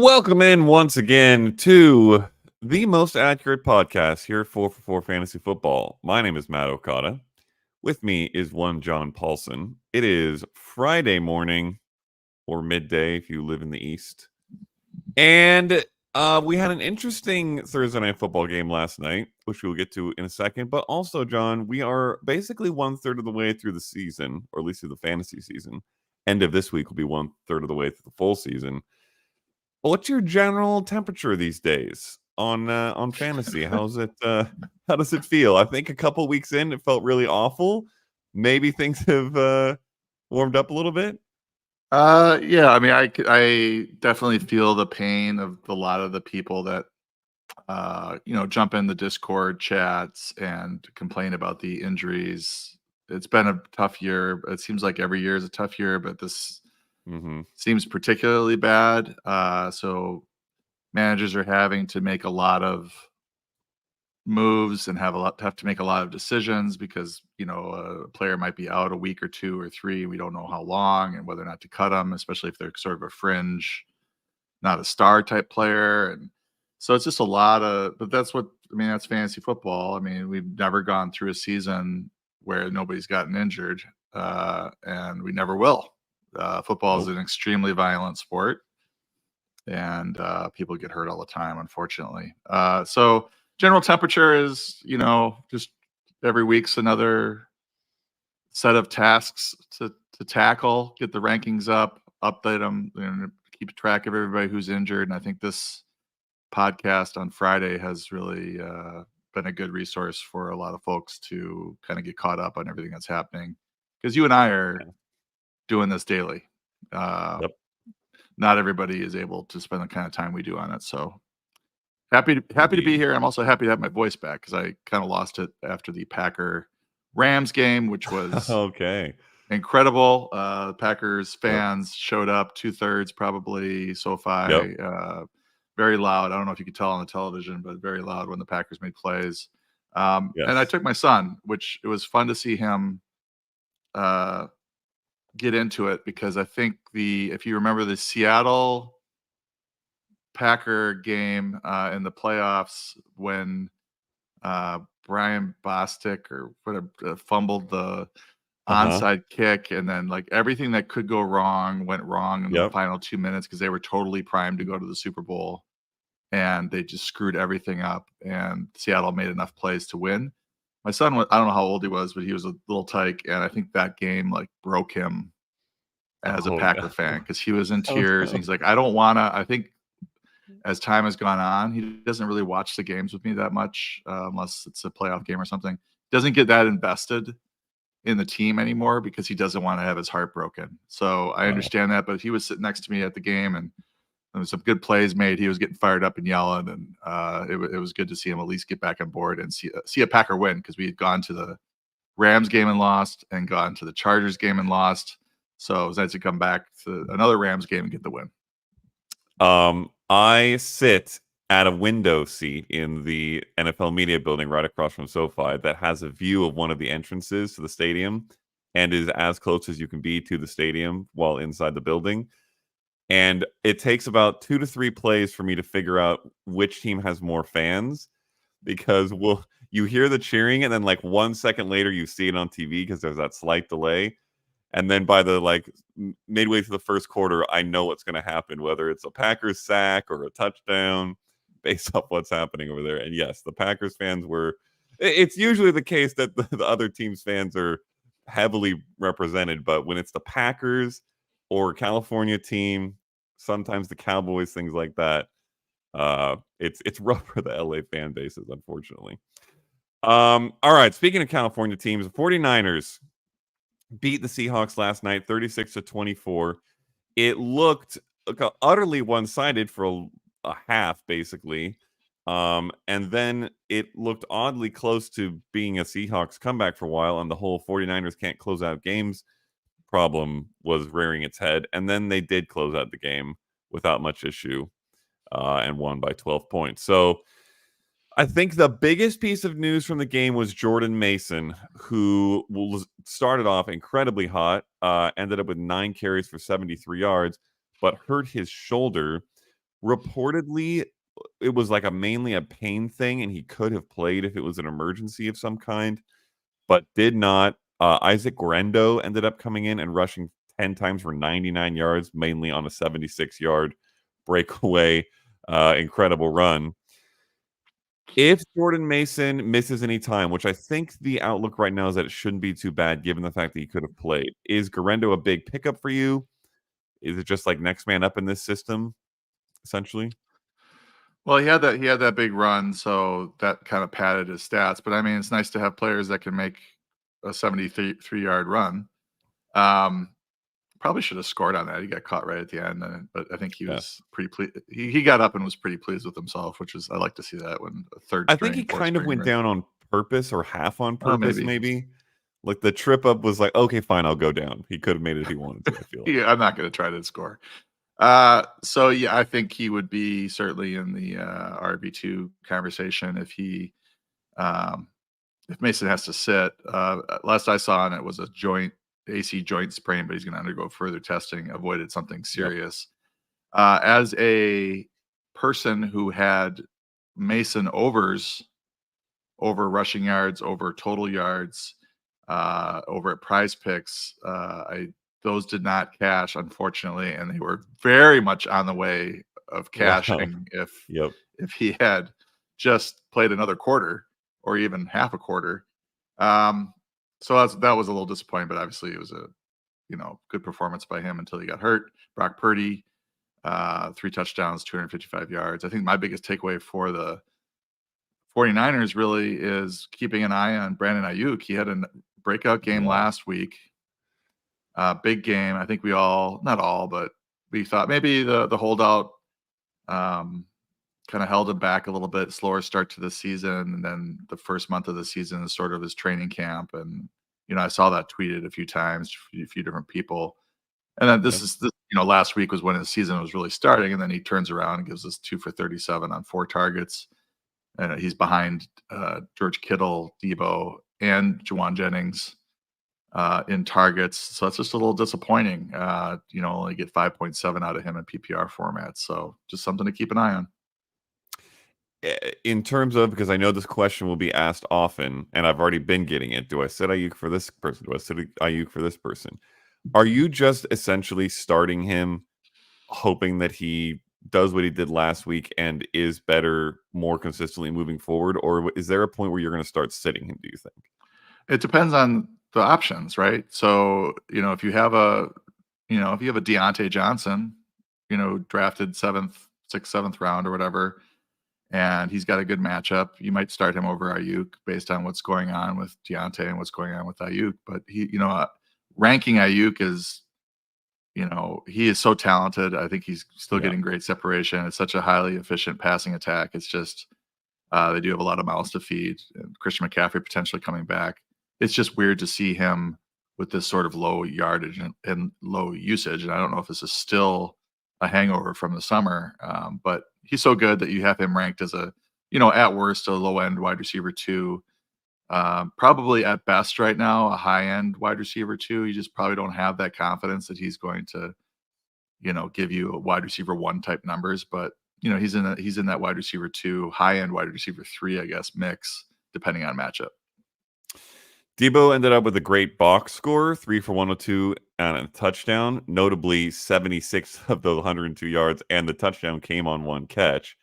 Welcome in once again to the most accurate podcast here at 4for4 Fantasy Football. My name is Matt Okada. With me is one John Paulson. It is Friday morning or midday if you live in the East. And we had an interesting Thursday night football game last night, which we'll get to in a second. But also, John, we are basically 1/3 of the way through the season, or at least through the fantasy season. End of this week will be 1/3 of the way through the full season. What's your general temperature these days on fantasy? How's it? How does it feel? I think a couple weeks in, it felt really awful. Maybe things have warmed up a little bit. Yeah, I mean, I definitely feel the pain of a lot of the people that jump in the Discord chats and complain about the injuries. It's been a tough year. It seems like every year is a tough year, but this seems particularly bad. So managers are having to make a lot of moves and have to make a lot of decisions because a player might be out a week or 2 or 3. We don't know how long and whether or not to cut them, especially if they're sort of a fringe, not a star type player. And so it's just a lot of, but that's that's fantasy football. I mean, we've never gone through a season where nobody's gotten injured, and we never will. Football is an extremely violent sport, and people get hurt all the time, unfortunately. So general temperature is, just every week's another set of tasks to tackle, get the rankings up, update them, keep track of everybody who's injured. And I think this podcast on Friday has really been a good resource for a lot of folks to kind of get caught up on everything that's happening. Because you and I are doing this daily. Not everybody is able to spend the kind of time we do on it. So happy to be here. I'm also happy to have my voice back because I kind of lost it after the Packer-Rams game, which was incredible. Packers fans showed up 2/3 probably. SoFi, very loud. I don't know if you could tell on the television, but very loud when the Packers made plays. And I took my son, which it was fun to see him get into it because I think if you remember the Seattle Packer game in the playoffs when Brian Bostic or whatever fumbled the onside kick, and then like everything that could go wrong went wrong in the final 2 minutes because they were totally primed to go to the Super Bowl, and they just screwed everything up. And Seattle made enough plays to win. My son, I don't know how old he was, but he was a little tyke, and I think that game like broke him as a Packer fan because he was in tears. And he's like, I don't want to. I think as time has gone on, he doesn't really watch the games with me that much unless it's a playoff game or something. Doesn't get that invested in the team anymore because he doesn't want to have his heart broken. So I understand that, but he was sitting next to me at the game, and there was some good plays made. He was getting fired up and yelling, and it was good to see him at least get back on board and see a Packer win because we had gone to the Rams game and lost, and gone to the Chargers game and lost. So it was nice to come back to another Rams game and get the win. I sit at a window seat in the NFL media building right across from SoFi that has a view of one of the entrances to the stadium and is as close as you can be to the stadium while inside the building. And it takes about 2 to 3 plays for me to figure out which team has more fans because you hear the cheering and then like 1 second later you see it on TV because there's that slight delay. And then by the midway through the first quarter, I know what's going to happen, whether it's a Packers sack or a touchdown based off what's happening over there. And yes, the Packers fans it's usually the case that the other team's fans are heavily represented. But when it's the Packers or California team, sometimes the Cowboys, things like that, it's rough for the LA fan bases, unfortunately. All right. Speaking of California teams, the 49ers beat the Seahawks last night 36-24. It looked utterly one-sided for a half, basically. And then it looked oddly close to being a Seahawks comeback for a while, and the whole 49ers can't close out games problem was rearing its head. And then they did close out the game without much issue and won by 12 points. So I think the biggest piece of news from the game was Jordan Mason, who started off incredibly hot, ended up with 9 carries for 73 yards, but hurt his shoulder, Reportedly, it was like mainly a pain thing, and he could have played if it was an emergency of some kind, but did not. Isaac Guerendo ended up coming in and rushing 10 times for 99 yards, mainly on a 76-yard breakaway, incredible run. If Jordan Mason misses any time, which I think the outlook right now is that it shouldn't be too bad given the fact that he could have played, is Guerendo a big pickup for you? Is it just like next man up in this system, essentially? Well, he had that big run, so that kind of padded his stats. But I mean, it's nice to have players that can make a 73-yard run. Um, Probably should have scored on that. He got caught right at the end, but I think he Yeah. was pretty pleased. He got up and was pretty pleased with himself, which is I like to see that when a third I think string, he fourth kind of string, went right? down on purpose or half on Oh, purpose, maybe. maybe. Like the trip up was like, okay, fine, I'll go down. He could have made it if he wanted to, I feel like. Yeah, I'm not going to try to score. So yeah, I think he would be certainly in the RB2 conversation um, if Mason has to sit. Last I saw on it was a AC joint sprain, but he's going to undergo further testing. Avoided something Yep. serious. As a person who had Mason over rushing yards, over total yards, over at Prize Picks, those did not cash, unfortunately, and they were very much on the way of Wow. cashing Yep. if he had just played another quarter or even half a quarter. Um, so that was a little disappointing, but obviously it was a good performance by him until he got hurt. Brock Purdy, 3 touchdowns, 255 yards. I think my biggest takeaway for the 49ers really is keeping an eye on Brandon Ayuk. He had a breakout game Yeah. last week. Big game. I think we all, not all, but we thought maybe the holdout kind of held him back a little bit. Slower start to the season, and then the first month of the season is sort of his training camp. And I saw that tweeted a few times, a few different people. And then Yeah. last week was when his season was really starting, and then he turns around and gives us 2 for 37 on 4 targets. And he's behind George Kittle, Debo, and Juwan Jennings in targets. So it's just a little disappointing. Only get 5.7 out of him in PPR format. So just something to keep an eye on. In terms of, because I know this question will be asked often, and I've already been getting it. Do I sit Ayuk for this person? Do I sit Ayuk for this person? Are you just essentially starting him, hoping that he does what he did last week and is better more consistently moving forward? Or is there a point where you're going to start sitting him, do you think? It depends on the options, right? So, if you have a Deontay Johnson, drafted 6th, 7th round or whatever, and he's got a good matchup, you might start him over Ayuk based on what's going on with Deontay and what's going on with Ayuk. But ranking Ayuk is, he is so talented. I think he's still Yeah. getting great separation. It's such a highly efficient passing attack. It's just they do have a lot of mouths to feed. And Christian McCaffrey potentially coming back. It's just weird to see him with this sort of low yardage and low usage. And I don't know if this is still a hangover from the summer, but he's so good that you have him ranked as at worst, a low end wide receiver 2. Probably at best right now, a high end wide receiver 2. You just probably don't have that confidence that he's going to, give you a wide receiver 1 type numbers. But he's in that wide receiver 2, high end wide receiver 3, I guess, mix depending on matchup. Debo ended up with a great box score, 3 for 102 and a touchdown. Notably, 76 of the 102 yards and the touchdown came on 1 catch.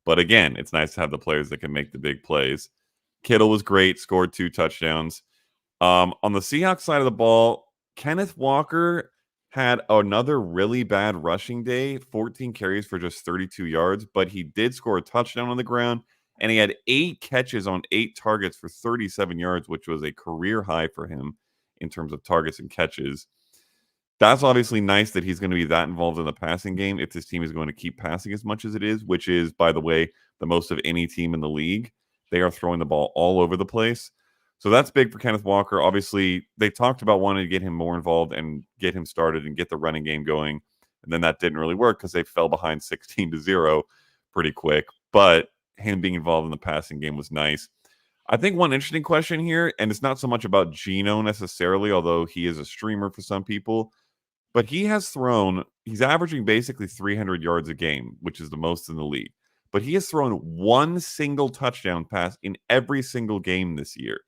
But again, it's nice to have the players that can make the big plays. Kittle was great, scored 2 touchdowns. On the Seahawks side of the ball, Kenneth Walker had another really bad rushing day, 14 carries for just 32 yards, but he did score a touchdown on the ground, and he had 8 catches on 8 targets for 37 yards, which was a career high for him in terms of targets and catches. That's obviously nice that he's going to be that involved in the passing game if this team is going to keep passing as much as it is, which is, by the way, the most of any team in the league. They are throwing the ball all over the place. So that's big for Kenneth Walker. Obviously, they talked about wanting to get him more involved and get him started and get the running game going. And then that didn't really work because they fell behind 16-0 pretty quick. But him being involved in the passing game was nice. I think one interesting question here, and it's not so much about Geno necessarily, although he is a streamer for some people. but he's averaging basically 300 yards a game, which is the most in the league. But he has thrown one single touchdown pass in every single game this year,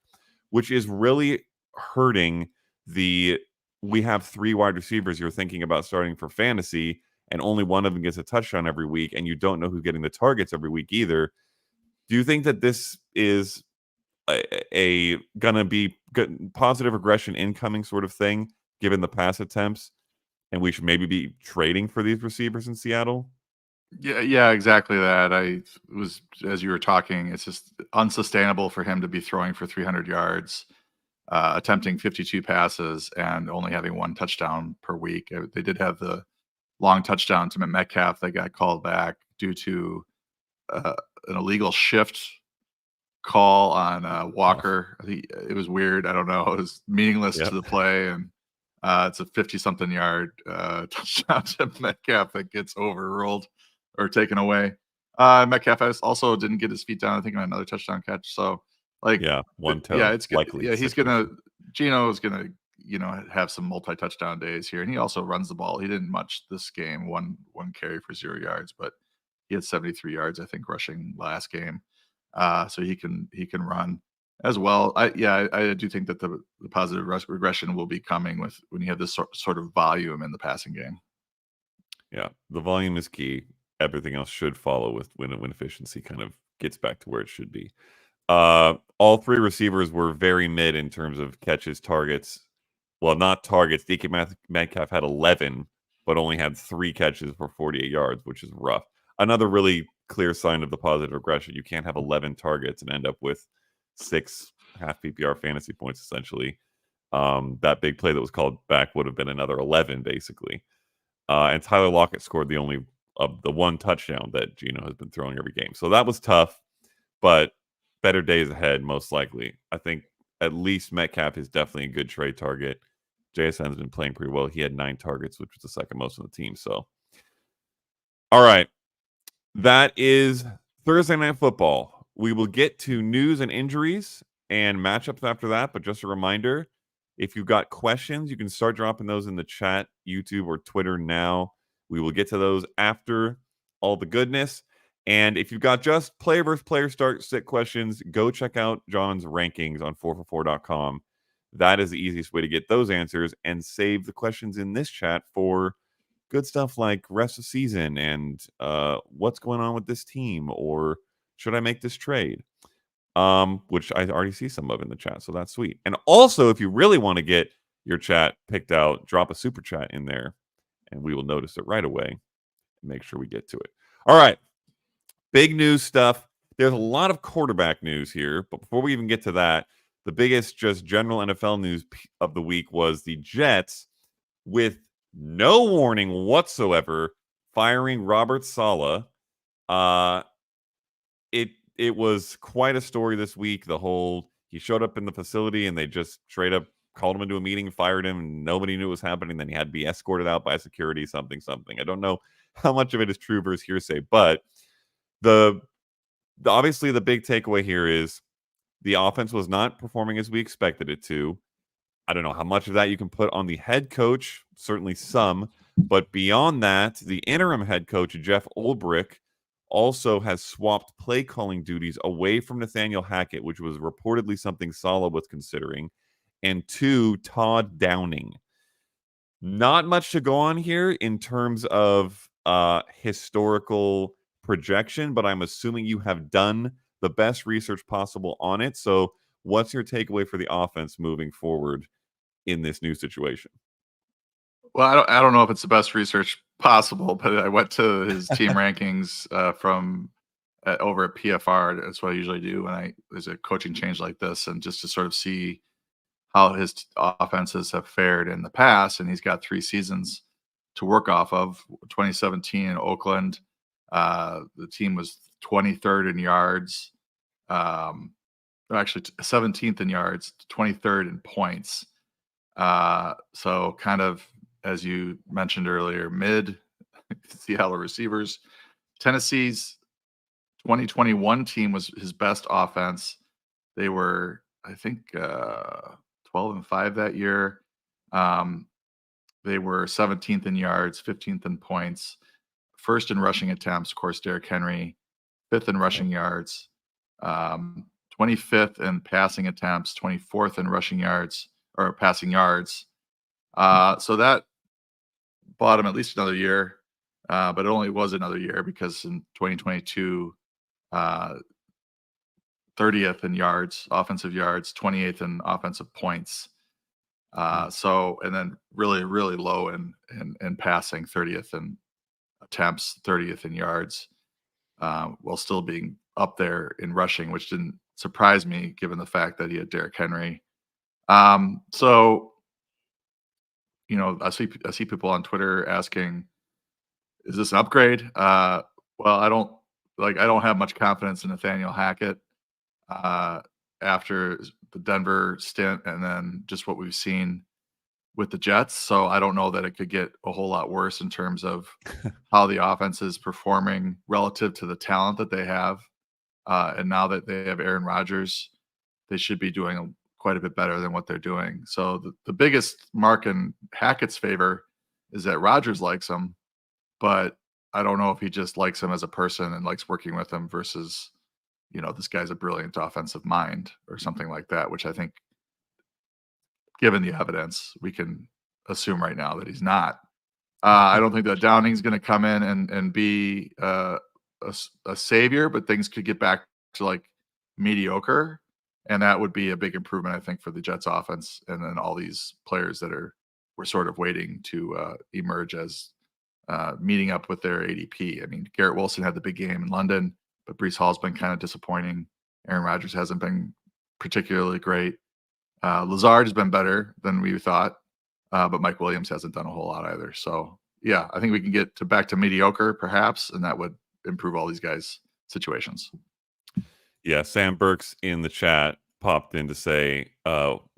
which is really hurting we have 3 wide receivers you're thinking about starting for fantasy, and only one of them gets a touchdown every week, and you don't know who's getting the targets every week either. Do you think that this is gonna be good, positive regression incoming sort of thing, given the pass attempts, and we should maybe be trading for these receivers in Seattle? Yeah, exactly that. I was as you were talking, it's just unsustainable for him to be throwing for 300 yards, attempting 52 passes, and only having one touchdown per week. They did have the long touchdown to Metcalf that got called back due to uh, an illegal shift call on Walker. It was weird. I don't know. It was meaningless Yep. to the play, and it's a 50-something yard touchdown to Metcalf that gets overruled or taken away. Metcalf also didn't get his feet down, I think, on another touchdown catch. So, like, Yeah, one yeah, toe, it's good. likely Yeah, situation. Gino is gonna, have some multi-touchdown days here, and he also runs the ball. He didn't much this game, one carry for 0 yards, but he had 73 yards, I think, rushing last game. So he can run as well. I do think that the positive regression will be coming with when you have this sort of volume in the passing game. Yeah, the volume is key. Everything else should follow with when efficiency kind of gets back to where it should be. All 3 receivers were very mid in terms of catches, targets. Well, not targets. DK Metcalf had 11, but only had 3 catches for 48 yards, which is rough. Another really clear sign of the positive regression. You can't have 11 targets and end up with 6 half PPR fantasy points, essentially. That big play that was called back would have been another 11, basically. And Tyler Lockett scored the only of the one touchdown that Gino has been throwing every game. So that was tough, but better days ahead, most likely. I think at least Metcalf is definitely a good trade target. JSN has been playing pretty well. He had 9 targets, which was the second most on the team. So, all right. That is Thursday Night Football. We will get to news and injuries and matchups after that. But just a reminder, if you've got questions, you can start dropping those in the chat, YouTube or Twitter now. We will get to those after all the goodness. And if you've got just player versus player start sit questions, go check out John's rankings on 4for4.com. That is the easiest way to get those answers and save the questions in this chat for good stuff like rest of season and what's going on with this team, or should I make this trade? Which I already see some of in the chat, so that's sweet. And also, if you really want to get your chat picked out, drop a super chat in there, and we will notice it right away and make sure we get to it. All right, big news stuff. There's a lot of quarterback news here, but before we even get to that, the biggest just general NFL news of the week was the Jets, with no warning whatsoever, firing Robert Saleh. It was quite a story this week. He showed up in the facility and they just straight up called him into a meeting, fired him, and nobody knew what was happening. Then he had to be escorted out by security, something. I don't know how much of it is true versus hearsay, but obviously the big takeaway here is the offense was not performing as we expected it to. I don't know how much of that you can put on the head coach, certainly some, but beyond that, the interim head coach, Jeff Ulbrich, also has swapped play calling duties away from Nathaniel Hackett, which was reportedly something Saleh was considering, and to Todd Downing. Not much to go on here in terms of historical projection, but I'm assuming you have done the best research possible on it. So what's your takeaway for the offense moving forward in this new situation? Well, I don't know if it's the best research possible, but I went to his team rankings from over at PFR. That's what I usually do when there's a coaching change like this, and just to sort of see how his offenses have fared in the past. And he's got 3 seasons to work off of. 2017 in Oakland, the team was 23rd in yards, actually 17th in yards, 23rd in points. So kind of, as you mentioned earlier, mid Seattle receivers. Tennessee's 2021 team was his best offense. They were, I think, 12-5 that year. they were 17th in yards, 15th in points, first in rushing attempts. Of course, Derrick Henry, 5th in rushing yards, 25th in passing attempts, 24th in rushing yards or passing yards. So that bought him at least another year, but it only was another year because in 2022, 30th in yards, offensive yards, 28th in offensive points. So, and then really, really low in passing, 30th in attempts, 30th in yards, while still being up there in rushing, which didn't surprise me given the fact that he had Derrick Henry. So, I see people on Twitter asking, "Is this an upgrade?" Well, I don't have much confidence in Nathaniel Hackett after the Denver stint, and then just what we've seen with the Jets. So I don't know that it could get a whole lot worse in terms of how the offense is performing relative to the talent that they have. And now that they have Aaron Rodgers, they should be doing quite a bit better than what they're doing. So the biggest mark in Hackett's favor is that Rodgers likes him, but I don't know if he just likes him as a person and likes working with him versus, this guy's a brilliant offensive mind or something like that, which I think, given the evidence, we can assume right now that he's not. I don't think that Downing's going to come in and be a savior, but things could get back to like mediocre. And that would be a big improvement, I think, for the Jets offense. And then all these players that we're sort of waiting to emerge as meeting up with their ADP. I mean, Garrett Wilson had the big game in London, but Breece Hall's been kind of disappointing. Aaron Rodgers hasn't been particularly great. Lazard has been better than we thought, but Mike Williams hasn't done a whole lot either. So, yeah, I think we can get back to mediocre, perhaps, and that would improve all these guys' situations. Yeah, Sam Burks in the chat popped in to say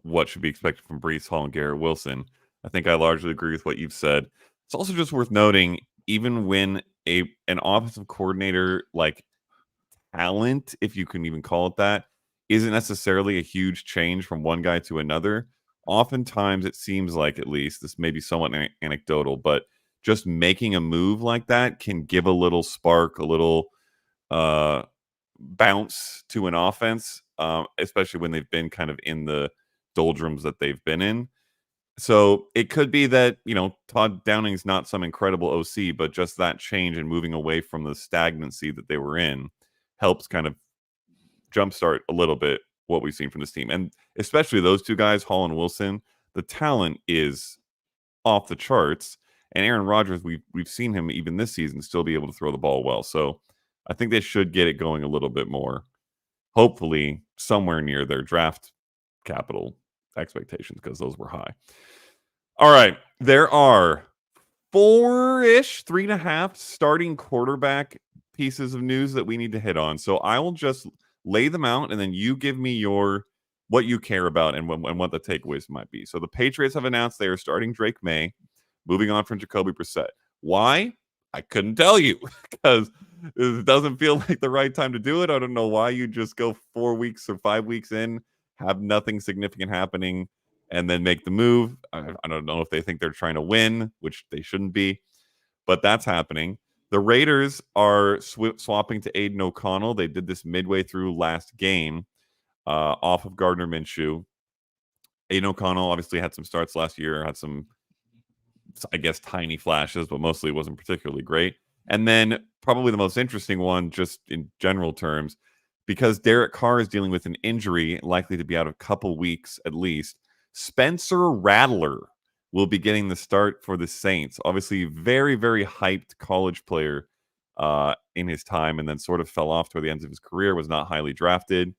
what should be expected from Breece Hall and Garrett Wilson. I think I largely agree with what you've said. It's also just worth noting, even when an offensive coordinator like talent, if you can even call it that, isn't necessarily a huge change from one guy to another. Oftentimes, it seems like, at least, this may be somewhat anecdotal, but just making a move like that can give a little spark, a little bounce to an offense, especially when they've been kind of in the doldrums that they've been in. So it could be that, Todd Downing's not some incredible OC, but just that change and moving away from the stagnancy that they were in helps kind of jumpstart a little bit what we've seen from this team. And especially those two guys, Hall and Wilson, the talent is off the charts. And Aaron Rodgers, we've seen him even this season still be able to throw the ball well. So I think they should get it going a little bit more. Hopefully somewhere near their draft capital expectations, because those were high. All right. There are 3.5 starting quarterback pieces of news that we need to hit on. So I will just lay them out, and then you give me what you care about and what the takeaways might be. So the Patriots have announced they are starting Drake Maye, moving on from Jacoby Brissett. Why? I couldn't tell you, because it doesn't feel like the right time to do it. I don't know why you just go 4 weeks or 5 weeks in, have nothing significant happening, and then make the move. I don't know if they think they're trying to win, which they shouldn't be, but that's happening. The Raiders are swapping to Aiden O'Connell. They did this midway through last game off of Gardner Minshew. Aiden O'Connell obviously had some starts last year, had some, I guess, tiny flashes, but mostly wasn't particularly great. And then probably the most interesting one, just in general terms, because Derek Carr is dealing with an injury, likely to be out a couple weeks at least, Spencer Rattler will be getting the start for the Saints. Obviously, very, very hyped college player in his time, and then sort of fell off toward the end of his career, was not highly drafted.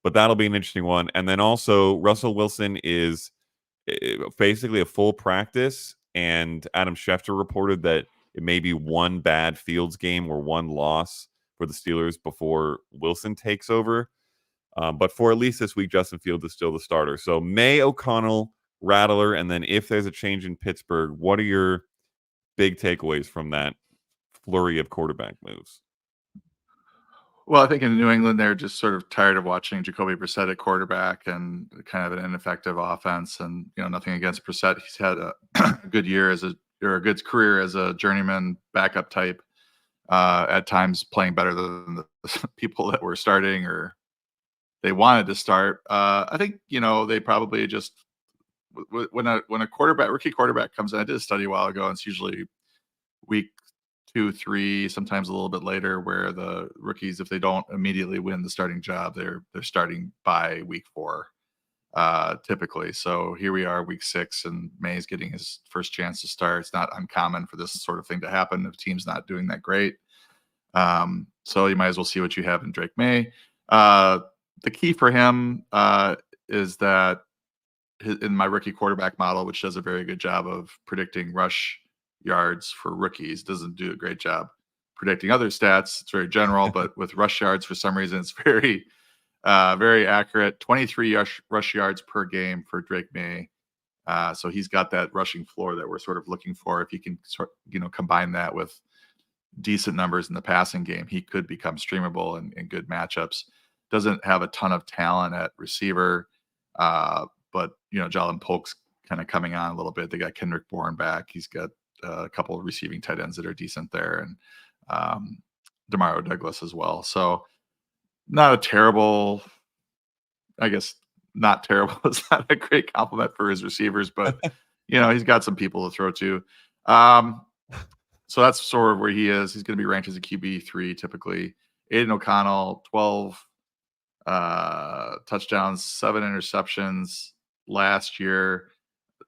But that'll be an interesting one. And then also, Russell Wilson is basically a full practice, and Adam Schefter reported that it may be one bad Fields game or one loss for the Steelers before Wilson takes over. But for at least this week, Justin Fields is still the starter. So Maye, O'Connell, Rattler, and then if there's a change in Pittsburgh, what are your big takeaways from that flurry of quarterback moves? Well, I think in New England, they're just sort of tired of watching Jacoby Brissett at quarterback and kind of an ineffective offense. And nothing against Brissett; he's had a, a good year or a good career as a journeyman backup type. At times, playing better than the people that were starting or they wanted to start. I think they probably just when a rookie quarterback comes in. I did a study a while ago, and it's usually week 2, 3, sometimes a little bit later, where the rookies, if they don't immediately win the starting job, they're starting by week 4, typically. So here we are, week 6, and Maye's getting his first chance to start. It's not uncommon for this sort of thing to happen if team's not doing that great. So you might as well see what you have in Drake Maye. The key for him is that in my rookie quarterback model, which does a very good job of predicting rush yards for rookies, doesn't do a great job predicting other stats. It's very general, but with rush yards, for some reason, it's very, very accurate. 23 rush yards per game for Drake Maye. So he's got that rushing floor that we're sort of looking for. If you can combine that with decent numbers in the passing game, he could become streamable in good matchups. Doesn't have a ton of talent at receiver, but Jalen Polk's kind of coming on a little bit. They got Kendrick Bourne back. He's got a couple of receiving tight ends that are decent there, and Demario Douglas as well. So not a terrible, I guess not terrible. It's not a great compliment for his receivers, but he's got some people to throw to. So that's sort of where he is. He's going to be ranked as a QB3 typically. Aiden O'Connell, 12 touchdowns, 7 interceptions last year,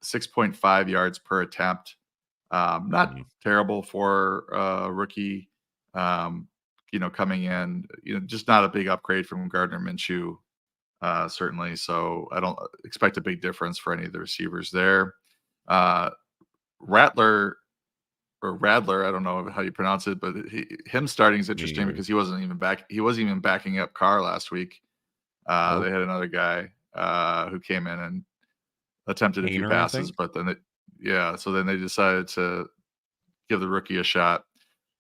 6.5 yards per attempt. Not terrible for a rookie, coming in, just not a big upgrade from Gardner Minshew, certainly. So I don't expect a big difference for any of the receivers there. Rattler, I don't know how you pronounce it, but him starting is interesting because he wasn't even backing up Carr last week. They had another guy who came in and attempted a few passes, but then so then they decided to give the rookie a shot.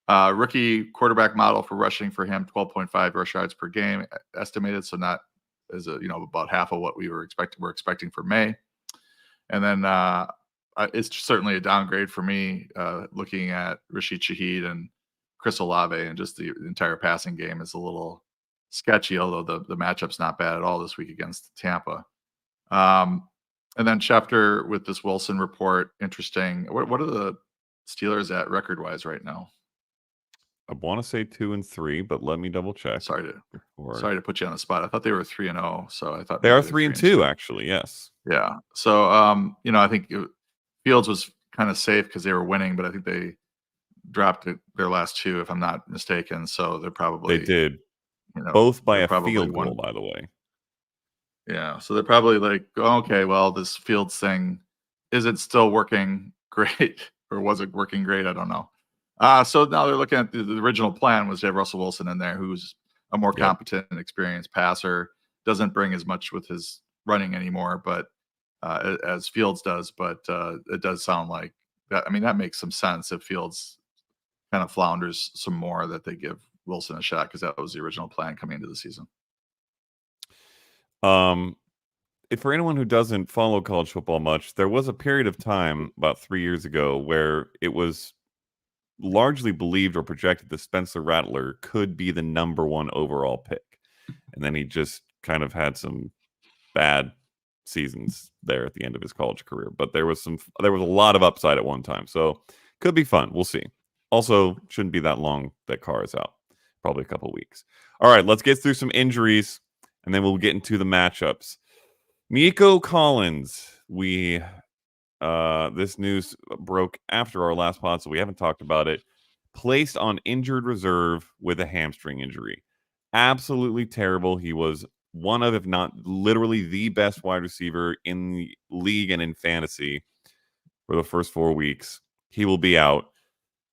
Rookie quarterback model for rushing for him, 12.5 rush yards per game estimated, so not as about half of what we're expecting for Maye. And then it's certainly a downgrade for me, looking at Rashid Shaheed and Chris Olave, and just the entire passing game is a little sketchy, although the matchup's not bad at all this week against Tampa. And then Schefter with this Wilson report, interesting. What are the Steelers at record-wise right now? I want to say 2-3, but let me double check. Sorry to put you on the spot. I thought they were 3-0, so I thought they are 3-2 actually. Yes. Yeah. So I think Fields was kind of safe because they were winning, but I think they dropped their last 2, if I'm not mistaken. So they're probably they did both by a field goal, by the way. Yeah. So they're probably like, okay, well, this Fields thing, is it still working great, or was it working great? I don't know. So now they're looking at the original plan was to have Russell Wilson in there, who's a more competent and experienced passer, doesn't bring as much with his running anymore, but as Fields does. But it does sound like that. I mean, that makes some sense if Fields kind of flounders some more, that they give Wilson a shot, because that was the original plan coming into the season. If for anyone who doesn't follow college football much, there was a period of time about 3 years ago where it was largely believed or projected that Spencer Rattler could be the number 1 overall pick. And then he just kind of had some bad seasons there at the end of his college career. But there was a lot of upside at one time. So could be fun. We'll see. Also, shouldn't be that long that Carr is out. Probably a couple weeks. All right, let's get through some injuries, and then we'll get into the matchups. Nico Collins, this news broke after our last pod, so we haven't talked about it. Placed on injured reserve with a hamstring injury. Absolutely terrible. He was one of, if not literally the best wide receiver in the league and in fantasy for the first 4 weeks. He will be out.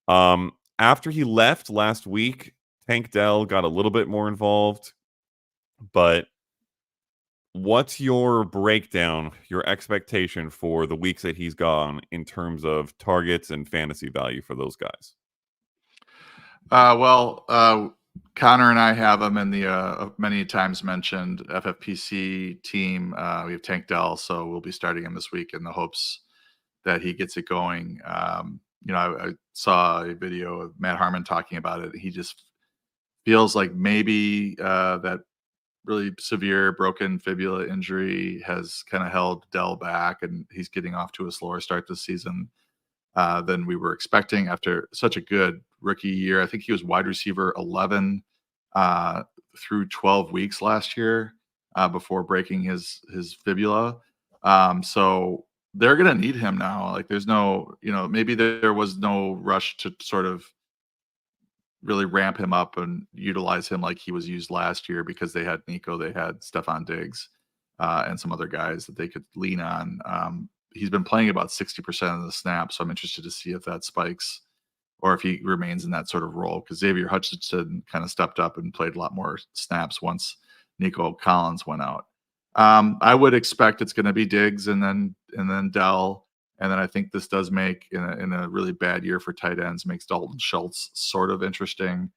After he left last week, Tank Dell got a little bit more involved, but what's your breakdown, your expectation for the weeks that he's gone in terms of targets and fantasy value for those guys? Connor and I have him in the many times mentioned FFPC team. We have Tank Dell, so we'll be starting him this week in the hopes that he gets it going. I saw a video of Matt Harmon talking about it. He just feels like maybe that really severe broken fibula injury has kind of held Dell back, and he's getting off to a slower start this season than we were expecting after such a good rookie year. I think he was wide receiver 11 through 12 weeks last year before breaking his fibula. So they're going to need him now. Like there's no, maybe there was no rush to sort of really ramp him up and utilize him like he was used last year because they had Nico, they had Stephon Diggs, and some other guys that they could lean on. He's been playing about 60% of the snaps, so I'm interested to see if that spikes or if he remains in that sort of role because Xavier Hutchinson kind of stepped up and played a lot more snaps once Nico Collins went out. I would expect it's going to be Diggs and then Dell. And then I think this does make in a really bad year for tight ends, makes Dalton Schultz sort of interesting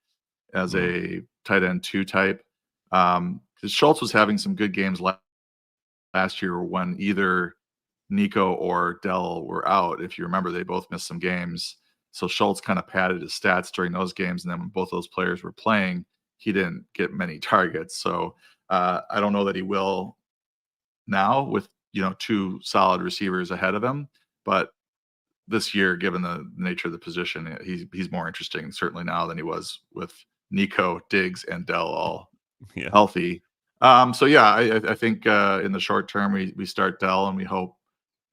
as a tight end 2 type. Because Schultz was having some good games last year when either Nico or Dell were out. If you remember, they both missed some games. So Schultz kind of padded his stats during those games. And then when both those players were playing, he didn't get many targets. So I don't know that he will now with 2 solid receivers ahead of him. But this year, given the nature of the position, he's more interesting certainly now than he was with Nico, Diggs, and Dell all healthy. So yeah, I think in the short term we start Dell and we hope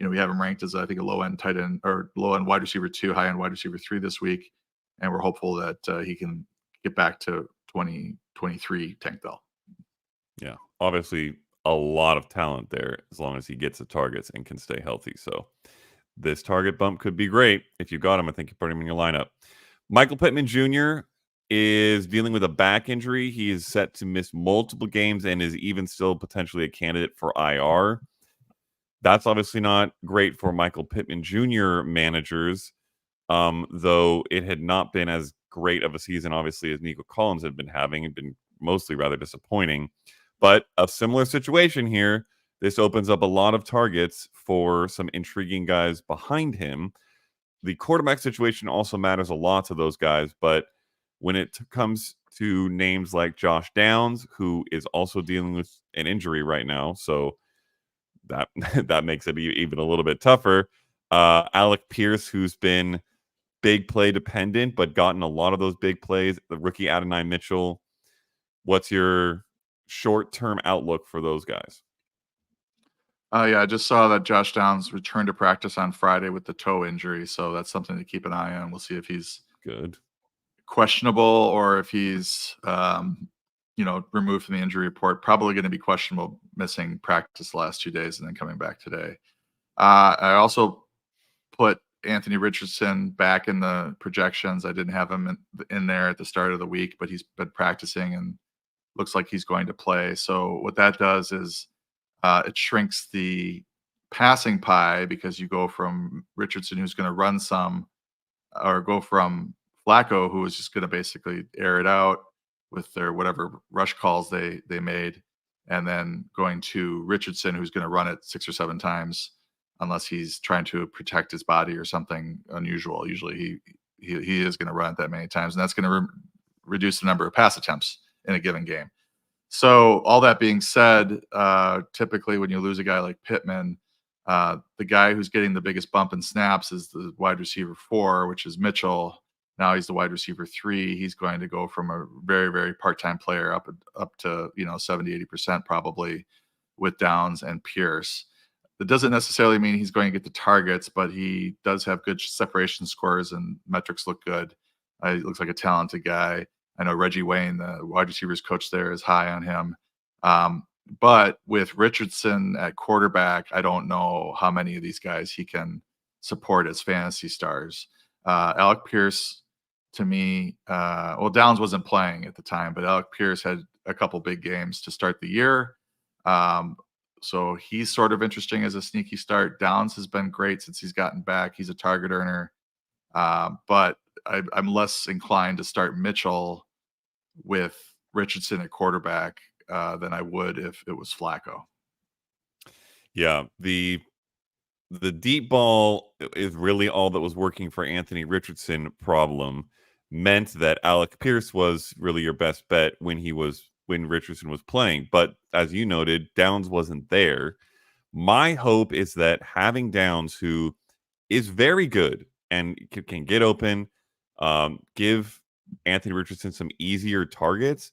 we have him ranked as I think a low end tight end or low end wide receiver 2, high end wide receiver 3 this week, and we're hopeful that he can get back to 2023 Tank Dell. Yeah, obviously a lot of talent there as long as he gets the targets and can stay healthy. So this target bump could be great. If you got him, I think you put him in your lineup. Michael Pittman Jr. is dealing with a back injury. He is set to miss multiple games and is even still potentially a candidate for IR. That's obviously not great for Michael Pittman Jr. managers, though it had not been as great of a season, obviously, as Nico Collins had been having. It had been mostly rather disappointing. But a similar situation here. This opens up a lot of targets for some intriguing guys behind him. The quarterback situation also matters a lot to those guys, but when it comes to names like Josh Downs, who is also dealing with an injury right now, so that that makes it even a little bit tougher. Alec Pierce, who's been big play dependent, but gotten a lot of those big plays. The rookie Adonai Mitchell. What's your short-term outlook for those guys? Yeah, I just saw that Josh Downs returned to practice on Friday with the toe injury, so that's something to keep an eye on. We'll see if he's good, questionable, or if he's removed from the injury report. Probably going to be questionable, missing practice the last 2 days and then coming back today. I also put Anthony Richardson back in the projections. I didn't have him in there at the start of the week, but he's been practicing and looks like he's going to play. So what that does is it shrinks the passing pie because you go from Richardson, who's going to run some, or go from Flacco, who is just going to basically air it out with their whatever rush calls they made, and then going to Richardson, who's going to run it 6 or 7 times, unless he's trying to protect his body or something unusual. Usually he is going to run it that many times, and that's going to reduce the number of pass attempts in a given game. So all that being said, typically when you lose a guy like Pittman, the guy who's getting the biggest bump in snaps is the wide receiver 4, which is Mitchell. Now he's the wide receiver 3. He's going to go from a very, very part-time player up to 70, 80% probably with Downs and Pierce. That doesn't necessarily mean he's going to get the targets, but he does have good separation scores and metrics look good. He looks like a talented guy. I know Reggie Wayne, the wide receivers coach there, is high on him. But with Richardson at quarterback, I don't know how many of these guys he can support as fantasy stars. Alec Pierce, to me, Downs wasn't playing at the time, but Alec Pierce had a couple big games to start the year. So he's sort of interesting as a sneaky start. Downs has been great since he's gotten back. He's a target earner. But I'm less inclined to start Mitchell with Richardson at quarterback than I would if it was Flacco. Yeah, the deep ball is really all that was working for Anthony Richardson. Problem meant that Alec Pierce was really your best bet when Richardson was playing. But as you noted, Downs wasn't there. My hope is that having Downs, who is very good and can get open, give Anthony Richardson some easier targets,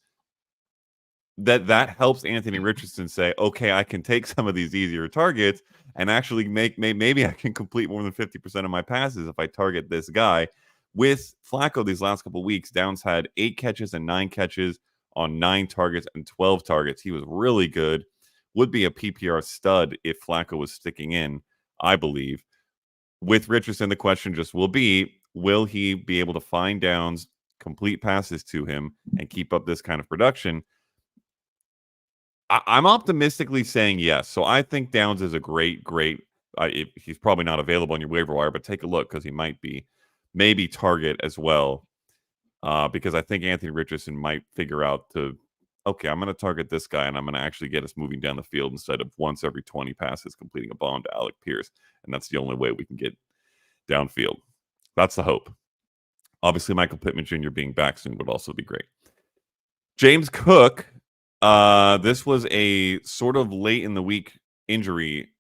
that helps Anthony Richardson say, okay, I can take some of these easier targets and actually maybe I can complete more than 50% of my passes if I target this guy. With Flacco these last couple of weeks, Downs had 8 catches and 9 catches on 9 targets and 12 targets. He was really good. Would be a PPR stud if Flacco was sticking in, I believe. With Richardson, the question just will he be able to find Downs, complete passes to him, and keep up this kind of production? I'm optimistically saying yes. So I think Downs is a great. He's probably not available on your waiver wire, but take a look because he might be. Maybe target as well, because I think Anthony Richardson might figure out okay, I'm going to target this guy, and I'm going to actually get us moving down the field instead of once every 20 passes completing a bomb to Alec Pierce, and that's the only way we can get downfield. That's the hope. Obviously, Michael Pittman Jr. being back soon would also be great. James Cook. This was a sort of late in the week injury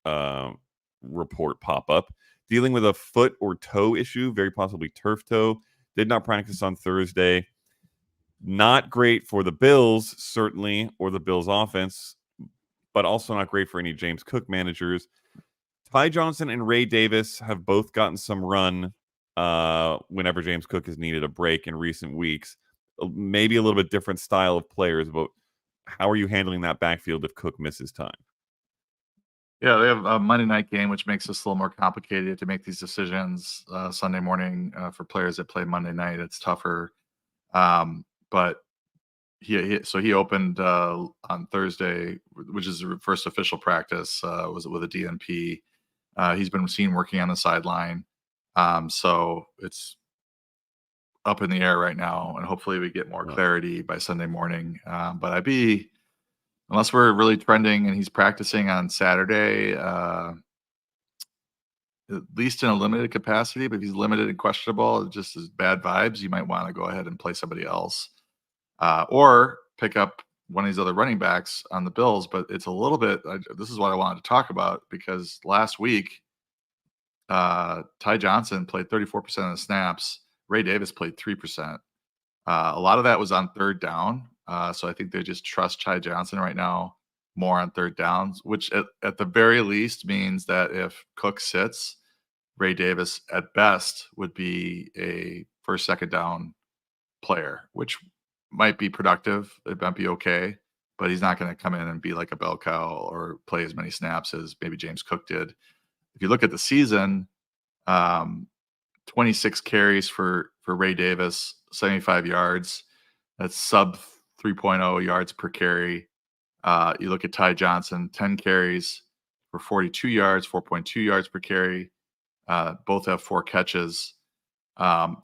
report pop-up, dealing with a foot or toe issue, very possibly turf toe. Did not practice on Thursday. Not great for the Bills, certainly, or the Bills offense, but also not great for any James Cook managers. Ty Johnson and Ray Davis have both gotten some run whenever James Cook has needed a break in recent weeks. Maybe a little bit different style of players, but how are you handling that backfield if Cook misses time? Yeah, they have a Monday night game, which makes this a little more complicated to make these decisions Sunday morning for players that play Monday night. It's tougher. But he opened on Thursday, which is the first official practice, was with a DNP. He's been seen working on the sideline. So it's up in the air right now, and hopefully we get more clarity by Sunday morning. But unless we're really trending and he's practicing on Saturday, at least in a limited capacity, but if he's limited and questionable, just as bad vibes, you might want to go ahead and play somebody else. Or pick up one of these other running backs on the Bills. But it's a little bit, this is what I wanted to talk about, because last week, Ty Johnson played 34% of the snaps. Ray Davis played 3%. A lot of that was on third down. So I think they just trust Ty Johnson right now more on third downs, which at the very least means that if Cook sits, Ray Davis at best would be a first, second down player, which might be productive. It might be okay, but he's not going to come in and be like a bell cow or play as many snaps as maybe James Cook did. If you look at the season, 26 carries for Ray Davis, 75 yards. That's sub 3.0 yards per carry. You look at Ty Johnson, 10 carries for 42 yards, 4.2 yards per carry. Both have 4 catches.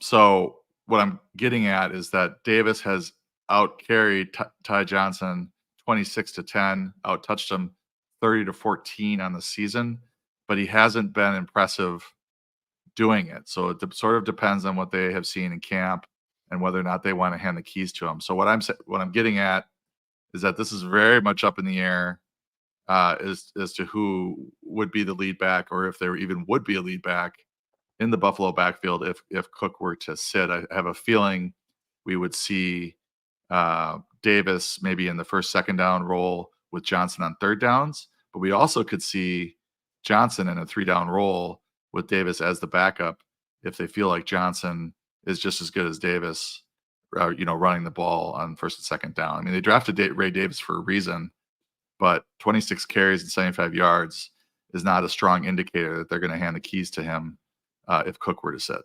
So what I'm getting at is that Davis has out-carried Ty Johnson 26-10, out-touched him 30-14 on the season, but he hasn't been impressive doing it. So it sort of depends on what they have seen in camp and whether or not they want to hand the keys to him. So what I'm getting at is that this is very much up in the air as to who would be the lead back, or if there even would be a lead back in the Buffalo backfield if Cook were to sit. I have a feeling we would see Davis maybe in the first, second down role with Johnson on third downs, but we also could see Johnson in a 3-down role with Davis as the backup if they feel like Johnson is just as good as Davis, running the ball on first and second down. I mean, they drafted Ray Davis for a reason, but 26 carries and 75 yards is not a strong indicator that they're going to hand the keys to him if Cook were to sit.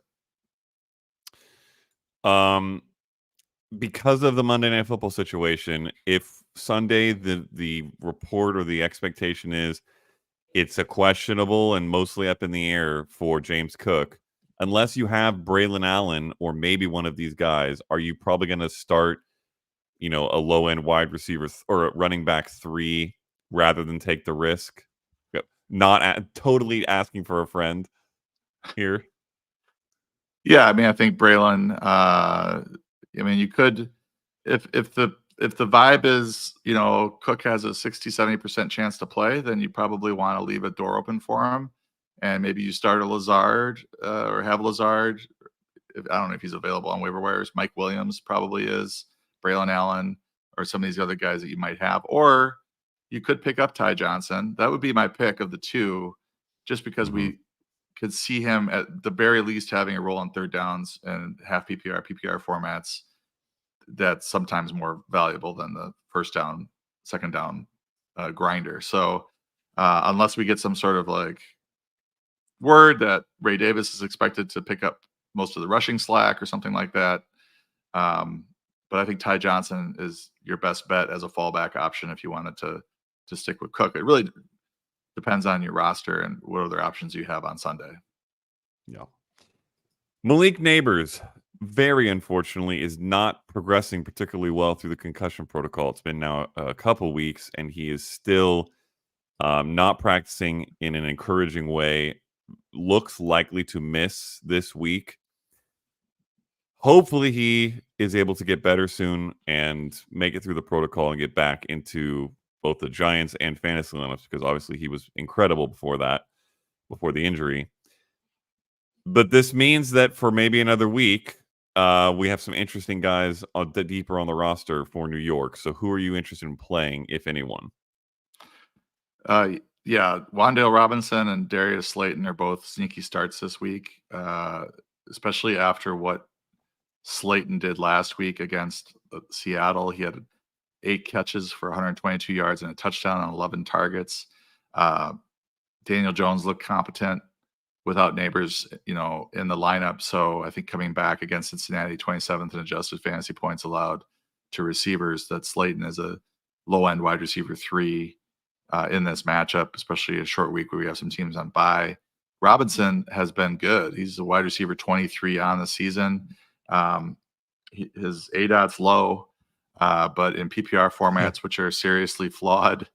Because of the Monday Night Football situation, if Sunday the report or the expectation is it's a questionable and mostly up in the air for James Cook, unless you have Braylon Allen or maybe one of these guys, are you probably going to start a low end wide receiver or running back 3 rather than take the risk? Not totally asking for a friend here. Yeah, I mean, I think Braylon. You could, if the vibe is, Cook has a 60-70% chance to play, then you probably want to leave a door open for him, and maybe you start a Lazard or have Lazard. I don't know if he's available on waiver wires. Mike Williams probably is. Braylon Allen or some of these other guys that you might have, or you could pick up Ty Johnson. That would be my pick of the two, just because we could see him at the very least having a role on third downs and half PPR formats. That's sometimes more valuable than the first down, second down grinder. So unless we get some sort of like word that Ray Davis is expected to pick up most of the rushing slack or something like that. But I think Ty Johnson is your best bet as a fallback option if you wanted to stick with Cook. It really depends on your roster and what other options you have on Sunday. Yeah. Malik Nabers, very unfortunately, is not progressing particularly well through the concussion protocol. It's been now a couple weeks, and he is still not practicing in an encouraging way. Looks likely to miss this week. Hopefully he is able to get better soon and make it through the protocol and get back into both the Giants and fantasy lineups, because obviously he was incredible before the injury. But this means that for maybe another week, we have some interesting guys deeper on the roster for New York. So who are you interested in playing, if anyone? Yeah, Wan'Dale Robinson and Darius Slayton are both sneaky starts this week, especially after what Slayton did last week against Seattle. He had 8 catches for 122 yards and a touchdown on 11 targets. Daniel Jones looked competent without Nabers, in the lineup. So I think coming back against Cincinnati, 27th in adjusted fantasy points allowed to receivers, that Slayton is a low-end wide receiver 3 in this matchup, especially a short week where we have some teams on bye. Robinson has been good. He's a wide receiver 23 on the season. His ADOT's low, but in PPR formats, which are seriously flawed,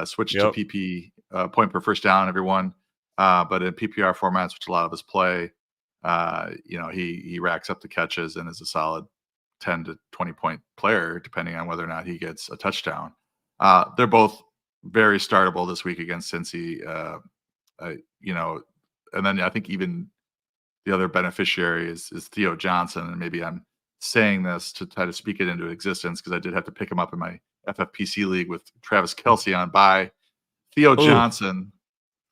switch to PP point per first down, everyone. But in PPR formats, which a lot of us play, he racks up the catches and is a solid 10 to 20 point player, depending on whether or not he gets a touchdown. They're both very startable this week against Cincy. And then I think even the other beneficiary is Theo Johnson. And maybe I'm saying this to try to speak it into existence, because I did have to pick him up in my FFPC league with Travis Kelce on bye. Theo Johnson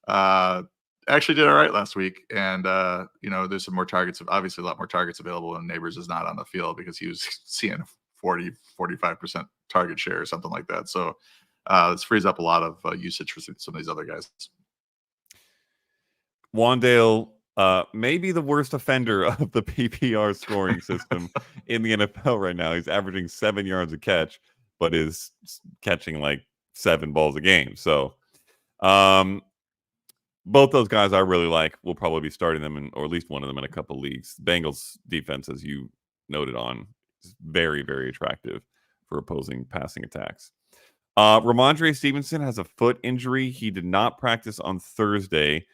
actually did all right last week. And, there's some more targets, obviously a lot more targets available, and Nabers is not on the field because he was seeing 45% target share or something like that. So this frees up a lot of usage for some of these other guys. Wan'Dale, maybe the worst offender of the PPR scoring system in the NFL right now. He's averaging 7 yards a catch, but is catching like 7 balls a game. So both those guys I really like. We'll probably be starting them or at least one of them in a couple leagues. Bengals defense, as you noted on, is very, very attractive for opposing passing attacks. Rhamondre Stevenson has a foot injury. He did not practice on Thursday.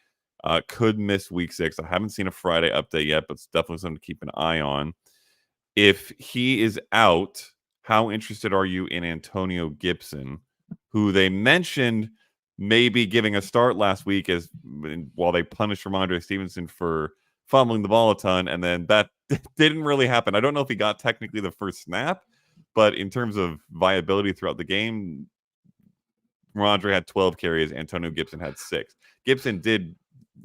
Could miss week 6. I haven't seen a Friday update yet, but it's definitely something to keep an eye on. If he is out, how interested are you in Antonio Gibson, who they mentioned maybe giving a start last week while they punished Rhamondre Stevenson for fumbling the ball a ton, and then that didn't really happen. I don't know if he got technically the first snap, but in terms of viability throughout the game, Rhamondre had 12 carries, Antonio Gibson had 6. Gibson did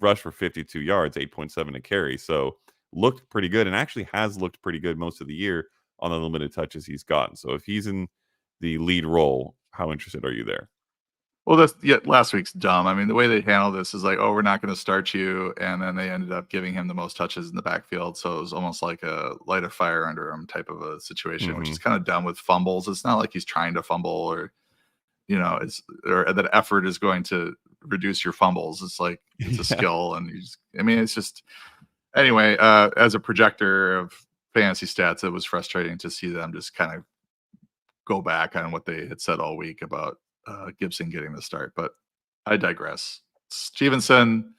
rush for 52 yards, 8.7 a carry, so looked pretty good, and actually has looked pretty good most of the year on the limited touches he's gotten. So if he's in the lead role, how interested are you there? Well, last week's dumb. I mean, the way they handled this is like, we're not going to start you, and then they ended up giving him the most touches in the backfield. So it was almost like a light a fire under him type of a situation, which is kind of dumb with fumbles. It's not like he's trying to fumble or that effort is going to reduce your fumbles. It's like it's a skill, and it's just anyway. As a projector of fantasy stats, it was frustrating to see them just kind of go back on what they had said all week about Gibson getting the start, but I digress. Stevenson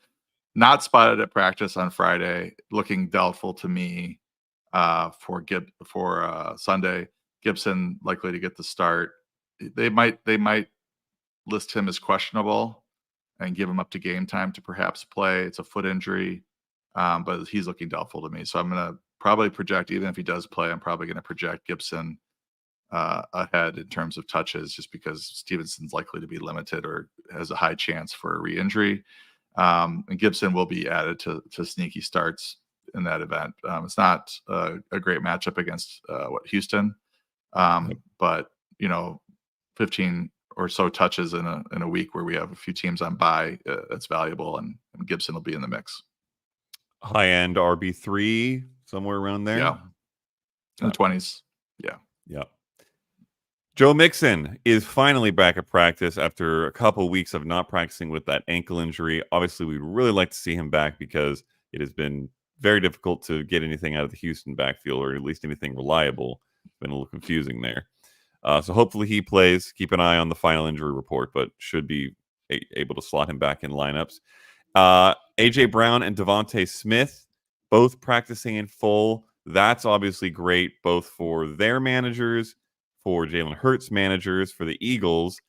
not spotted at practice on Friday, looking doubtful to me for Sunday. Gibson likely to get the start. They might list him as questionable and give him up to game time to perhaps play. It's a foot injury, but he's looking doubtful to me. So I'm going to probably project, even if he does play, I'm probably going to project Gibson ahead in terms of touches, just because Stevenson's likely to be limited or has a high chance for a re-injury. And Gibson will be added to sneaky starts in that event. It's not a great matchup against Houston, but 15 or so touches in a week where we have a few teams on bye, that's valuable, and Gibson will be in the mix. High end RB3, somewhere around there. Yeah, in the 20s. Yeah. Joe Mixon is finally back at practice after a couple of weeks of not practicing with that ankle injury. Obviously, we'd really like to see him back because it has been very difficult to get anything out of the Houston backfield, or at least anything reliable. It's been a little confusing there. So hopefully he plays. Keep an eye on the final injury report, but should be able to slot him back in lineups. A.J. Brown and Devontae Smith both practicing in full. That's obviously great, both for their managers, for Jalen Hurts managers, for the Eagles.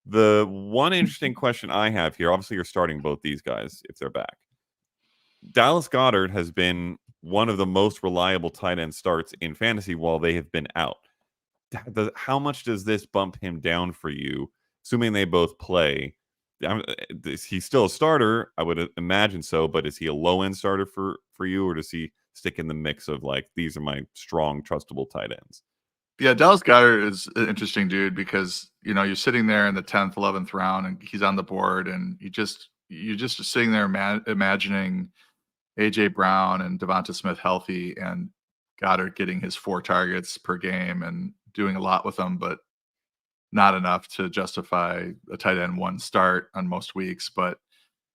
The one interesting question I have here, obviously you're starting both these guys if they're back. Dallas Goedert has been one of the most reliable tight end starts in fantasy while they have been out. How much does this bump him down for you, assuming they both play? Is he still a starter? I would imagine so, but is he a low-end starter for you, or does he stick in the mix of, like, these are my strong, trustable tight ends? Yeah, Dallas Goedert is an interesting dude because, you're sitting there in the 10th, 11th round and he's on the board, and you're just sitting there imagining A.J. Brown and Devonta Smith healthy and Goddard getting his 4 targets per game and doing a lot with them, but not enough to justify a tight end 1 start on most weeks. But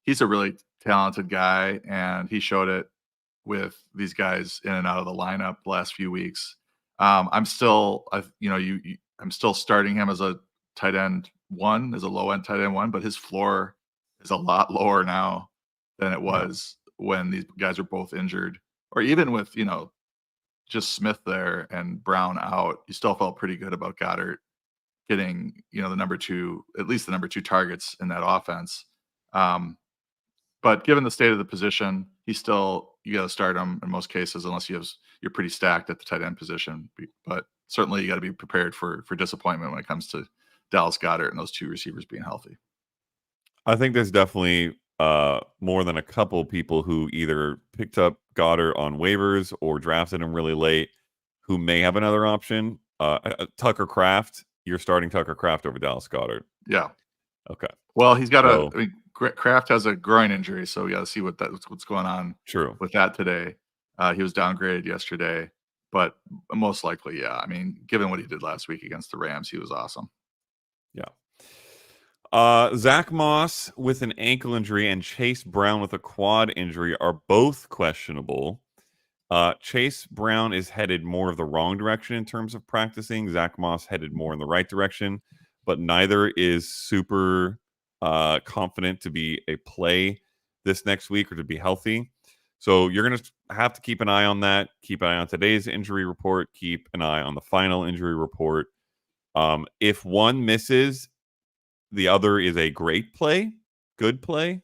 he's a really talented guy, and he showed it with these guys in and out of the lineup the last few weeks. I'm still starting him as a tight end 1, as a low end tight end 1, but his floor is a lot lower now than it was when these guys were both injured, or even with, just Smith there and Brown out. You still felt pretty good about Goddard getting, the number 2, at least the number 2 targets in that offense. But given the state of the position, you got to start him in most cases, unless you're pretty stacked at the tight end position. But certainly you got to be prepared for disappointment when it comes to Dallas Goedert and those 2 receivers being healthy. I think there's definitely more than a couple people who either picked up Goddard on waivers or drafted him really late who may have another option. Tucker Kraft, you're starting Tucker Kraft over Dallas Goedert. Yeah. Okay. Well, he's got Kraft has a groin injury, so we got to see what's going on. True. With that today. He was downgraded yesterday, but most likely, yeah. I mean, given what he did last week against the Rams, he was awesome. Yeah. Zach Moss with an ankle injury and Chase Brown with a quad injury are both questionable. Chase Brown is headed more of the wrong direction in terms of practicing. Zach Moss headed more in the right direction, but neither is super confident to be a play this next week or to be healthy. So you're going to have to keep an eye on that. Keep an eye on today's injury report. Keep an eye on the final injury report. If one misses, the other is a great play, good play,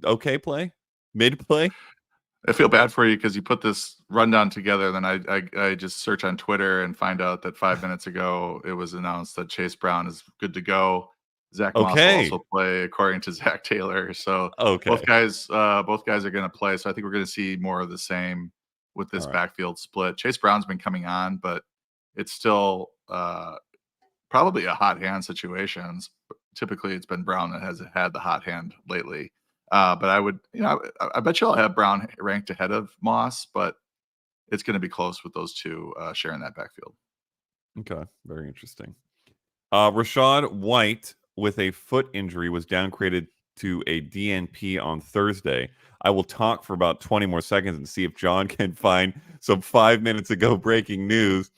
okay play, mid play. I feel bad for you because you put this rundown together. Then I just search on Twitter and find out that 5 minutes ago it was announced that Chase Brown is good to go. Zach Moss will also play, according to Zach Taylor. So both guys are going to play. So I think we're going to see more of the same with this backfield split. Chase Brown's been coming on, but it's still probably a hot hand situation. Typically, it's been Brown that has had the hot hand lately. But I bet you I'll have Brown ranked ahead of Moss, but it's going to be close with those 2 sharing that backfield. Okay, very interesting. Rachaad White with a foot injury was downgraded to a DNP on Thursday. I will talk for about 20 more seconds and see if John can find some 5 minutes ago breaking news.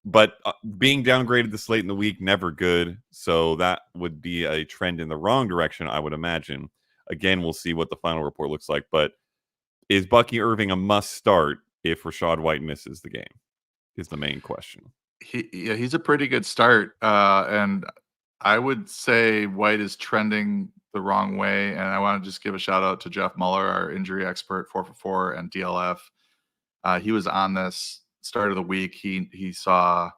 But being downgraded this late in the week, never good. So that would be a trend in the wrong direction, I would imagine. Again, we'll see what the final report looks like. But is Bucky Irving a must start if Rachaad White misses the game? Is the main question. He's a pretty good start. And I would say White is trending the wrong way. And I want to just give a shout out to Jeff Muller, our injury expert, 4for4 and DLF. He was on this start of the week. He saw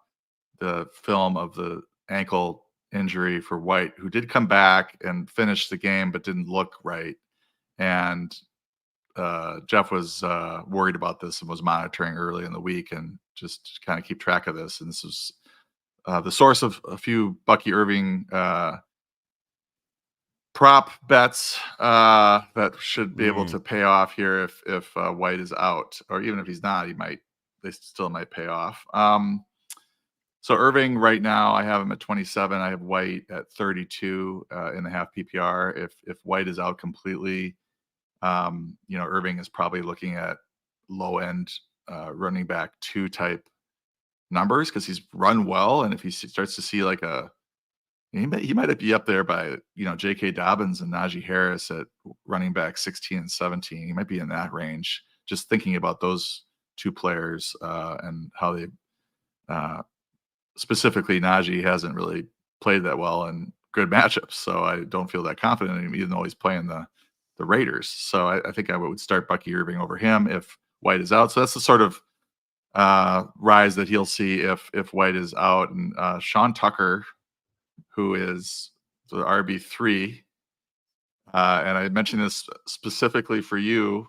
the film of the ankle injury for White, who did come back and finish the game, but didn't look right. And Jeff was worried about this and was monitoring early in the week and just kind of keep track of this. And this was the source of a few Bucky Irving prop bets that should be able to pay off here if White is out, or even if he's not, they still might pay off. So Irving right now, I have him at 27. I have White at 32 in the half PPR. If White is out completely, Irving is probably looking at low end running back 2 type numbers because he's run well, and if he starts to see like he might be up there by J.K. Dobbins and Najee Harris at running back 16 and 17. He might be in that range. Just thinking about those 2 players and how they specifically Najee hasn't really played that well in good matchups, so I don't feel that confident in him, even though he's playing the Raiders. So I think I would start Bucky Irving over him if White is out. So that's the sort of rise that he'll see if White is out. And Sean Tucker, who is the RB3, and I mentioned this specifically for you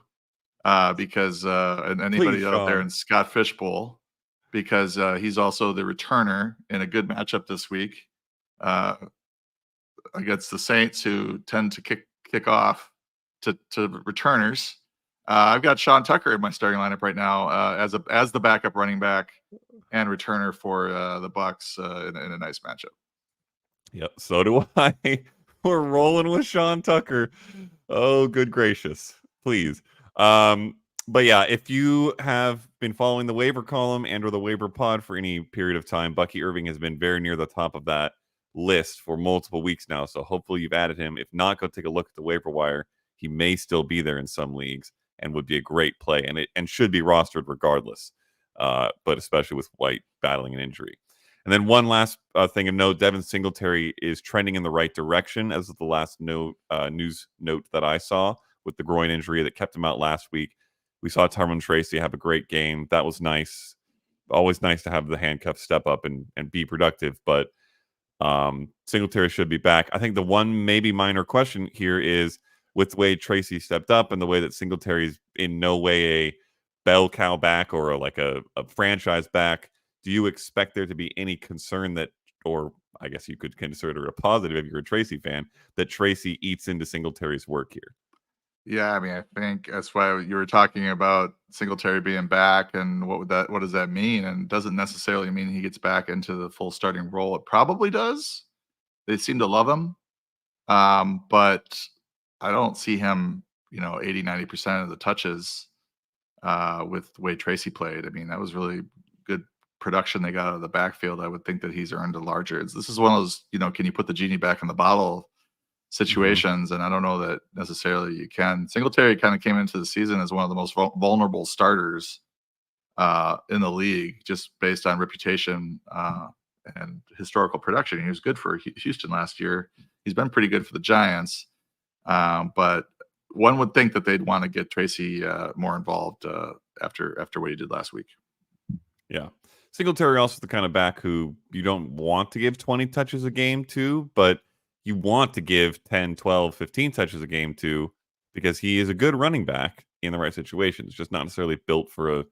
because and anybody Please, out Sean. there in Scott Fishbowl, because he's also the returner in a good matchup this week against the Saints, who tend to kick off to returners. I've got Sean Tucker in my starting lineup right now as the backup running back and returner for the Bucs in a nice matchup. Yep, so do I. We're rolling with Sean Tucker. Oh, good gracious. Please. But yeah, if you have been following the waiver column and or the waiver pod for any period of time, Bucky Irving has been very near the top of that list for multiple weeks now. So hopefully you've added him. If not, go take a look at the waiver wire. He may still be there in some leagues and would be a great play, and should be rostered regardless, but especially with White battling an injury. And then one last thing of note, Devin Singletary is trending in the right direction as of the last news note that I saw with the groin injury that kept him out last week. We saw Tyrone Tracy have a great game. That was nice. Always nice to have the handcuff step up and be productive, but Singletary should be back. I think the one maybe minor question here is, with the way Tracy stepped up and the way that Singletary is in no way a bell cow back or a franchise back, do you expect there to be any concern that, or I guess you could consider it a positive if you're a Tracy fan, that Tracy eats into Singletary's work here? Yeah, I mean, I think that's why you were talking about Singletary being back, and what does that mean? And it doesn't necessarily mean he gets back into the full starting role. It probably does. They seem to love him. But I don't see him, 80-90% of the touches with the way Tracy played. I mean, that was really good production they got out of the backfield. I would think that he's earned a larger. This is one of those, can you put the genie back in the bottle situations? And I don't know that necessarily you can. Singletary kind of came into the season as one of the most vulnerable starters in the league, just based on reputation and historical production. He was good for Houston last year. He's been pretty good for the Giants. But one would think that they'd want to get Tracy more involved after what he did last week. Yeah. Singletary also the kind of back who you don't want to give 20 touches a game to, but you want to give 10, 12, 15 touches a game to, because he is a good running back in the right situations, just not necessarily built for a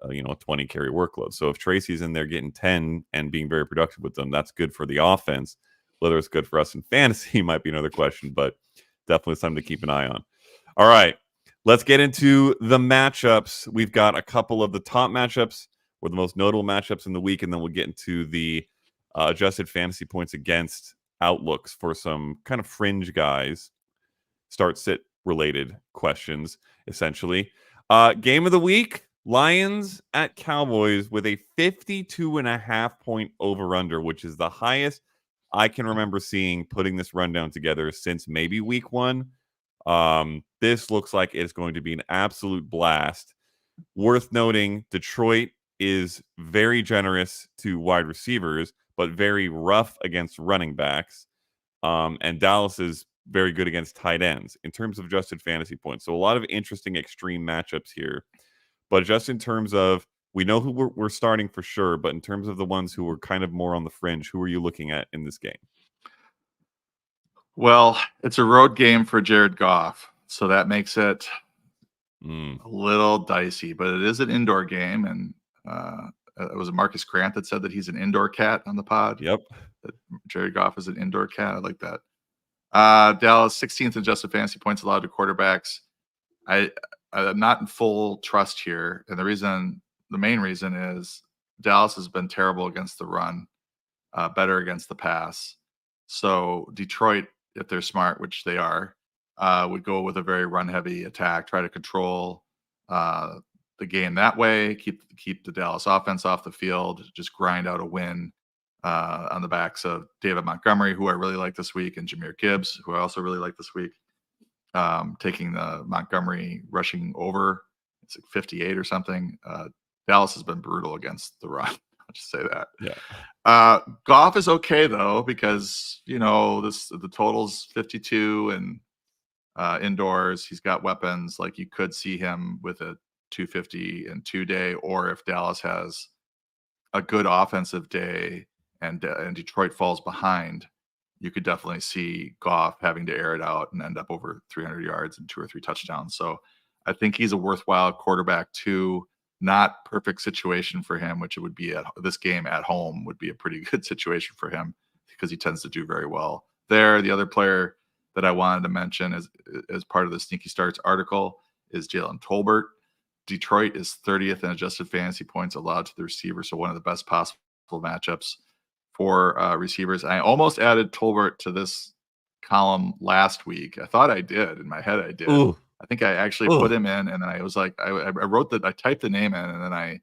20 carry workload. So if Tracy's in there getting 10 and being very productive with them, that's good for the offense. Whether it's good for us in fantasy might be another question, but definitely something to keep an eye on. All right, let's get into the matchups. We've got a couple of the top matchups, or the most notable matchups in the week, and then we'll get into the adjusted fantasy points against outlooks for some kind of fringe guys, start sit related questions, essentially. Game of the week, Lions at Cowboys with a 52.5 point over-under, which is the highest I can remember seeing putting this rundown together since maybe week 1. This looks like it's going to be an absolute blast. Worth noting, Detroit is very generous to wide receivers, but very rough against running backs. And Dallas is very good against tight ends in terms of adjusted fantasy points. So a lot of interesting extreme matchups here. But just in terms of, we know who we're starting for sure, but in terms of the ones who are kind of more on the fringe, who are you looking at in this game? Well, it's a road game for Jared Goff, so that makes it a little dicey, but it is an indoor game. And it was Marcus Grant that said that he's an indoor cat on the pod. Yep. That Jared Goff is an indoor cat. I like that. Dallas 16th adjusted fantasy points allowed to quarterbacks. I'm not in full trust here, and the main reason is Dallas has been terrible against the run, better against the pass. So Detroit, if they're smart, which they are, would go with a very run-heavy attack, try to control the game that way, keep the Dallas offense off the field, just grind out a win on the backs of David Montgomery, who I really like this week, and Jahmyr Gibbs, who I also really like this week. Taking the Montgomery rushing over, it's like 58 or something. Dallas has been brutal against the run. I'll just say that. Yeah. Goff is okay though, because the total's 52 and indoors. He's got weapons. Like, you could see him with a 250 and 2-day, or if Dallas has a good offensive day and Detroit falls behind, you could definitely see Goff having to air it out and end up over 300 yards and 2 or 3 touchdowns. So I think he's a worthwhile quarterback too. Not perfect situation for him, which it would be this game at home would be a pretty good situation for him because he tends to do very well there. The other player that I wanted to mention as part of the Sneaky Starts article is Jalen Tolbert. Detroit is 30th in adjusted fantasy points allowed to the receiver, so one of the best possible matchups for receivers. I almost added Tolbert to this column last week. I thought I did. In my head, I did. Ooh. I think I actually put him in, and I was like, I wrote that, I typed the name in, and then I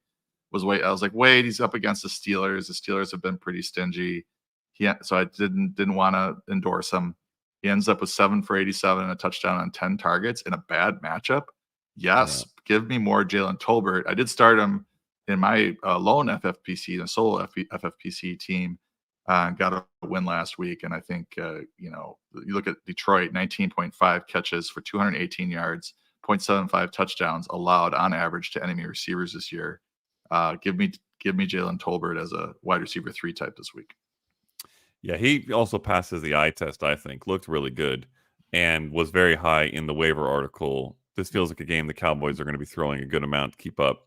was like, wait, he's up against the Steelers. The Steelers have been pretty stingy. So I didn't want to endorse him. He ends up with 7 for 87 and a touchdown on 10 targets in a bad matchup. Yes, give me more Jalen Tolbert. I did start him in my lone FFPC, the solo FFPC team. Got a win last week, and I think you look at Detroit, 19.5 catches for 218 yards, 0.75 touchdowns allowed on average to enemy receivers this year. Give me Jalen Tolbert as a wide receiver 3 type this week. Yeah, he also passes the eye test, I think. Looked really good and was very high in the waiver article. This feels like a game the Cowboys are going to be throwing a good amount to keep up.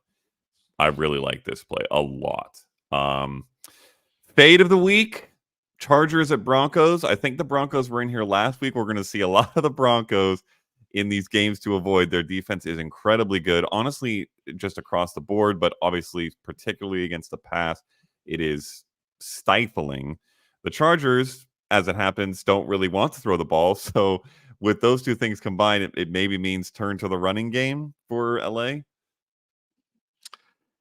I really like this play a lot. Fade of the week, Chargers at Broncos. I think the Broncos were in here last week. We're going to see a lot of the Broncos in these games to avoid. Their defense is incredibly good, honestly, just across the board, but obviously, particularly against the pass, it is stifling. The Chargers, as it happens, don't really want to throw the ball. So with those two things combined, it maybe means turn to the running game for LA.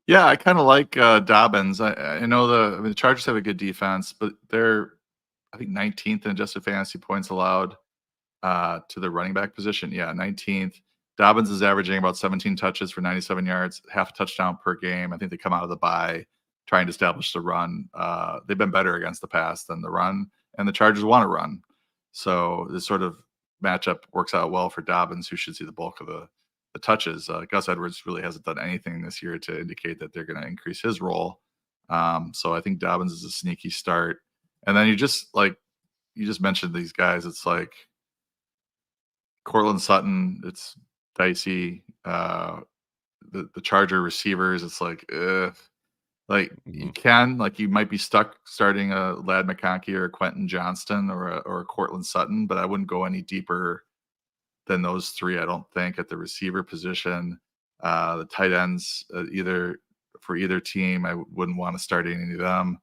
Yeah, I kind of like Dobbins. I know the Chargers have a good defense, but they're, I think, 19th in adjusted fantasy points allowed to the running back position. Yeah, 19th. Dobbins is averaging about 17 touches for 97 yards, half a touchdown per game. I think they come out of the bye trying to establish the run. They've been better against the pass than the run, and the Chargers want to run. So this sort of matchup works out well for Dobbins, who should see the bulk of the touches. Gus Edwards really hasn't done anything this year to indicate that they're going to increase his role. So I think Dobbins is a sneaky start. And then you just mentioned these guys. It's like Cortland Sutton. It's dicey. The Charger receivers. It's like, you might be stuck starting a Ladd McConkey or a Quentin Johnston or a Cortland Sutton, but I wouldn't go any deeper than those 3, I don't think, at the receiver position. The tight ends, for either team, I wouldn't want to start any of them.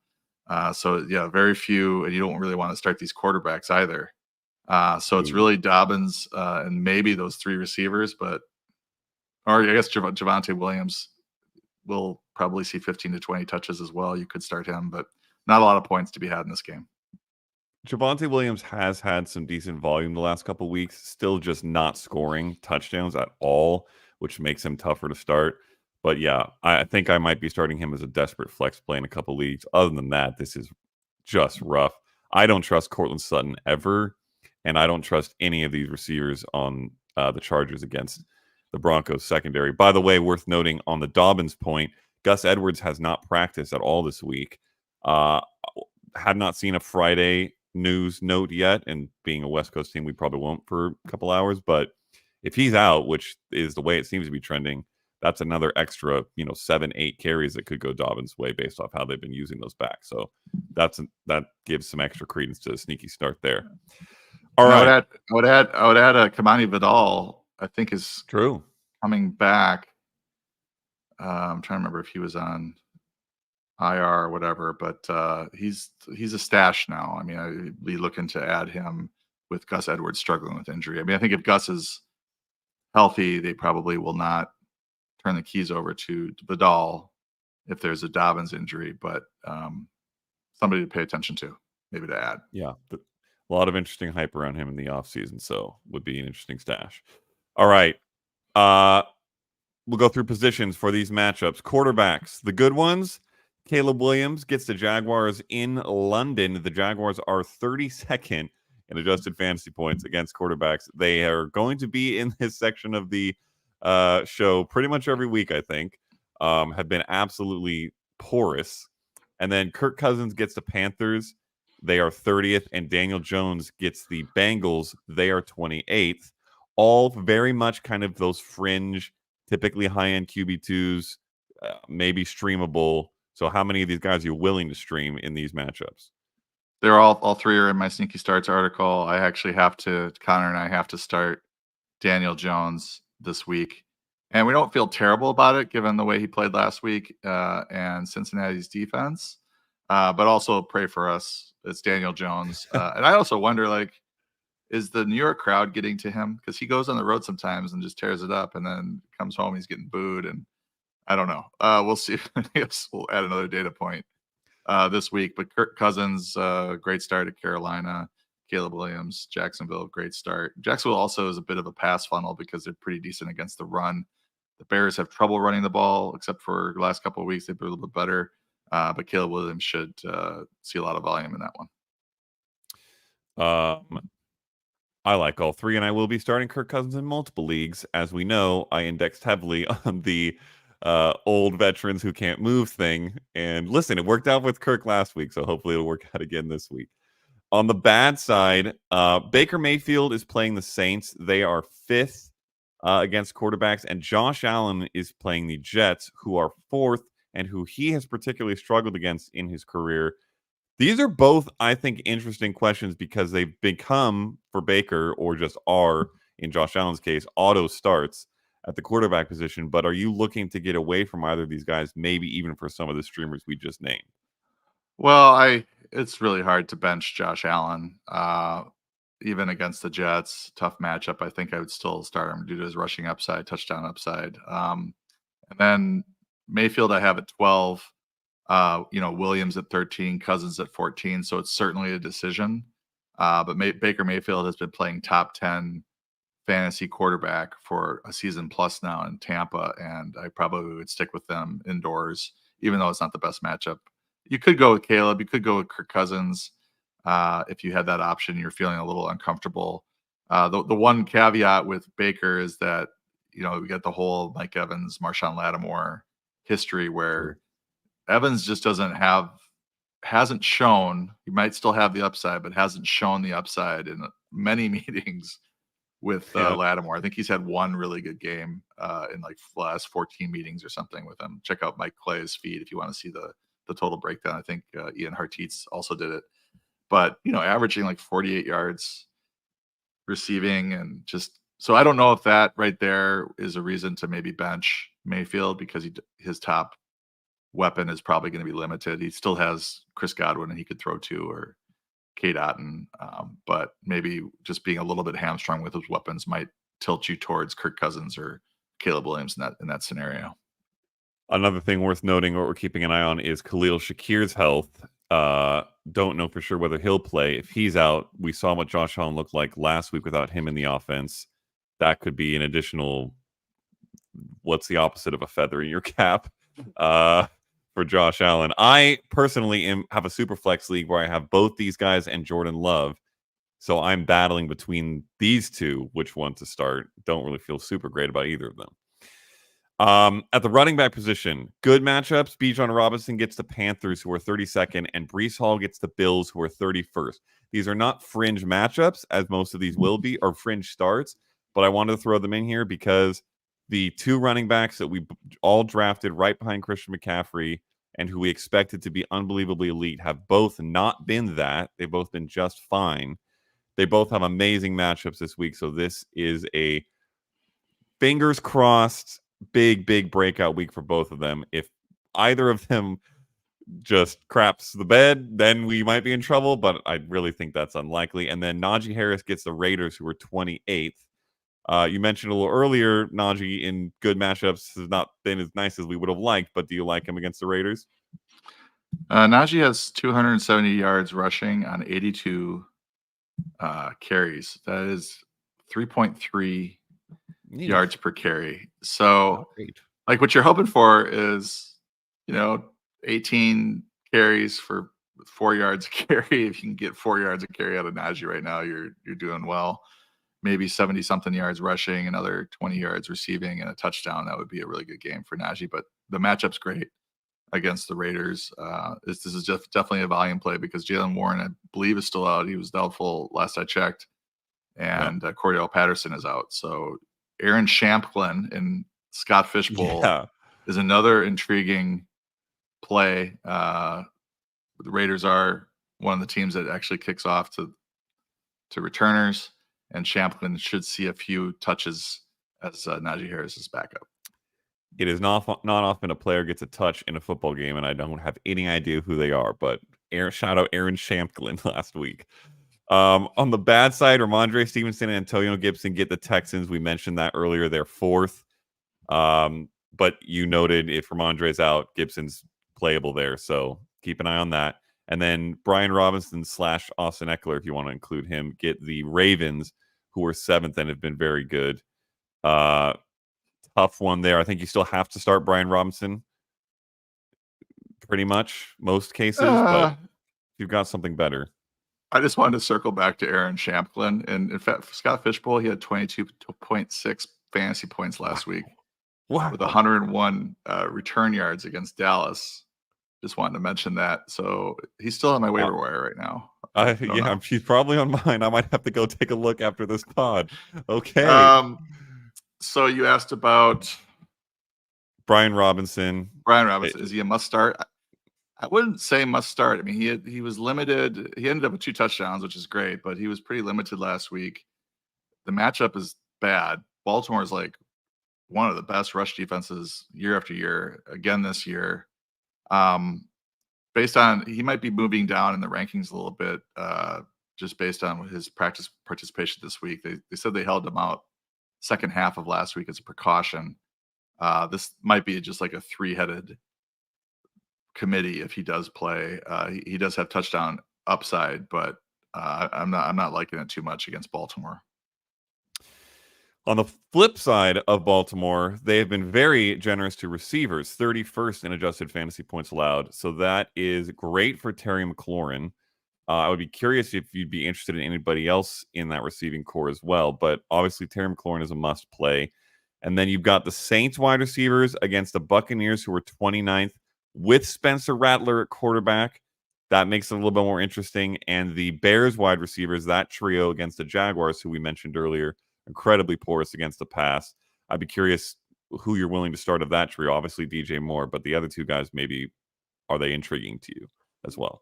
So yeah, very few, and you don't really want to start these quarterbacks either. So it's really Dobbins and maybe those 3 receivers, or I guess Javonte Williams will probably see 15 to 20 touches as well. You could start him, but not a lot of points to be had in this game. Javonte Williams has had some decent volume the last couple weeks, still just not scoring touchdowns at all, which makes him tougher to start. But yeah, I think I might be starting him as a desperate flex play in a couple leagues. Other than that, this is just rough. I don't trust Cortland Sutton ever, and I don't trust any of these receivers on the Chargers against the Broncos secondary. By the way, worth noting on the Dobbins point, Gus Edwards has not practiced at all this week. Had not seen a Friday news note yet, and being a West Coast team, we probably won't for a couple hours. But if he's out, which is the way it seems to be trending, that's another extra, 7-8 carries that could go Dobbins' way based off how they've been using those backs. So that gives some extra credence to a sneaky start there. All right, I would add Kamani Vidal. I think is true coming back. I'm trying to remember if he was on IR or whatever, but he's a stash now. I mean, I'd be looking to add him with Gus Edwards struggling with injury. I mean, I think if Gus is healthy, they probably will not turn the keys over to Vidal if there's a Dobbins injury, but somebody to pay attention to, maybe to add. Yeah, a lot of interesting hype around him in the offseason, so would be an interesting stash. All right. We'll go through positions for these matchups. Quarterbacks, the good ones. Caleb Williams gets the Jaguars in London. The Jaguars are 32nd in adjusted fantasy points against quarterbacks. They are going to be in this section of the show pretty much every week, I think. Have been absolutely porous. And then Kirk Cousins gets the Panthers. They are 30th. And Daniel Jones gets the Bengals. They are 28th. All very much kind of those fringe, typically high-end QB2s, maybe streamable. So how many of these guys are you willing to stream in these matchups? They're all three are in my sneaky starts article. I actually Connor and I have to start Daniel Jones this week. And we don't feel terrible about it given the way he played last week and Cincinnati's defense. But also pray for us. It's Daniel Jones. And I also wonder, is the New York crowd getting to him? Because he goes on the road sometimes and just tears it up, and then comes home, he's getting booed, and I don't know. We'll see. I guess we'll add another data point this week. But Kirk Cousins, great start at Carolina. Caleb Williams, Jacksonville, great start. Jacksonville also is a bit of a pass funnel because they're pretty decent against the run. The Bears have trouble running the ball, except for the last couple of weeks. They've been a little bit better. But Caleb Williams should see a lot of volume in that one. I like all three, and I will be starting Kirk Cousins in multiple leagues. As we know, I indexed heavily on the old veterans who can't move thing. And listen, it worked out with Kirk last week, so hopefully it'll work out again this week. On the bad side, Baker Mayfield is playing the Saints. They are 5th against quarterbacks, and Josh Allen is playing the Jets, who are 4th, and who he has particularly struggled against in his career. These are both, I think, interesting questions because they've become, for Baker, or just are, in Josh Allen's case, auto starts at the quarterback position. But are you looking to get away from either of these guys, maybe even for some of the streamers we just named? Well, it's really hard to bench Josh Allen, even against the Jets. Tough matchup. I think I would still start him due to his rushing upside, touchdown upside. And then Mayfield, I have at 12. Williams at 13, Cousins at 14. So it's certainly a decision. But Baker Mayfield has been playing top 10 fantasy quarterback for a season plus now in Tampa, and I probably would stick with them indoors, even though it's not the best matchup. You could go with Caleb. You could go with Kirk Cousins if you had that option. You're feeling a little uncomfortable. The one caveat with Baker is that, we got the whole Mike Evans, Marshawn Lattimore history where Evans just hasn't shown. He might still have the upside, but hasn't shown the upside in many meetings with Lattimore. I think he's had one really good game in the last 14 meetings or something with him. Check out Mike Clay's feed if you want to see the total breakdown. I think Ian Hartitz also did it. But, averaging 48 yards receiving, and just so I don't know if that right there is a reason to maybe bench Mayfield because his top weapon is probably going to be limited. He still has Chris Godwin and he could throw to, or Kate Otten, but maybe just being a little bit hamstrung with his weapons might tilt you towards Kirk Cousins or Caleb Williams in that scenario. Another thing worth noting, what we're keeping an eye on, is Khalil Shakir's health. Don't know for sure whether he'll play. If he's out, we saw what Josh Allen looked like last week without him in the offense. That could be an additional, what's the opposite of a feather in your cap for Josh Allen. I personally have a super flex league where I have both these guys and Jordan Love. So I'm battling between these two, which one to start. Don't really feel super great about either of them. At the running back position, good matchups. Bijan Robinson gets the Panthers, who are 32nd, and Breece Hall gets the Bills, who are 31st. These are not fringe matchups, as most of these will be, or fringe starts, but I wanted to throw them in here because the two running backs that we all drafted right behind Christian McCaffrey and who we expected to be unbelievably elite have both not been that. They've both been just fine. They both have amazing matchups this week, so this is a fingers crossed big breakout week for both of them. If either of them just craps the bed, then we might be in trouble, but I really think that's unlikely. And then Najee Harris gets the Raiders, who are 28th. You mentioned a little earlier, Najee in good matchups has not been as nice as we would have liked, but do you like him against the Raiders? Najee has 270 yards rushing on 82 carries. That is 3.3 yards per carry. So, like, what you're hoping for is, 18 carries for 4 yards a carry. If you can get 4 yards a carry out of Najee right now, you're doing well. Maybe 70 something yards rushing, another 20 yards receiving, and a touchdown. That would be a really good game for Najee. But the matchup's great against the Raiders. This is just definitely a volume play because Jalen Warren, I believe, is still out. He was doubtful last I checked, and Cordell Patterson is out. So Aaron Champlin and Scott Fishbowl is another intriguing play. The Raiders are one of the teams that actually kicks off to returners, and Champlin should see a few touches as Najee Harris's backup. It is not often a player gets a touch in a football game, and I don't have any idea who they are, but shout out Aaron Champlin last week. On the bad side, Rhamondre Stevenson and Antonio Gibson get the Texans. We mentioned that earlier. They're 4th. But you noted if Rhamondre's out, Gibson's playable there. So keep an eye on that. And then Brian Robinson / Austin Eckler, if you want to include him, get the Ravens, who are 7th and have been very good. Tough one there. I think you still have to start Brian Robinson pretty much most cases, but if you've got something better. I just wanted to circle back to Aaron Champlin. And in fact, Scott Fishbowl, he had 22.6 fantasy points last week with 101 return yards against Dallas. Just wanted to mention that. So he's still on my waiver wire right now. He's probably on mine. I might have to go take a look after this pod. Okay. So you asked about Brian Robinson. Is he a must start? I wouldn't say must start. I mean, he was limited. He ended up with 2 touchdowns, which is great, but he was pretty limited last week. The matchup is bad. Baltimore is like one of the best rush defenses year after year. Again this year, based on he might be moving down in the rankings a little bit, just based on his practice participation this week. They said they held him out second half of last week as a precaution. This might be just like a 3-headed committee if he does play. He does have touchdown upside, but I'm not liking it too much against Baltimore. On the flip side of Baltimore, they have been very generous to receivers, 31st in adjusted fantasy points allowed. So that is great for Terry McLaurin. I would be curious if you'd be interested in anybody else in that receiving core as well. But obviously, Terry McLaurin is a must play. And then you've got the Saints wide receivers against the Buccaneers, who are 29th, with Spencer Rattler at quarterback. That makes it a little bit more interesting. And the Bears wide receivers, that trio against the Jaguars, who we mentioned earlier, incredibly porous against the pass. I'd be curious who you're willing to start of that trio. Obviously, DJ Moore, but the other two guys, maybe, are they intriguing to you as well?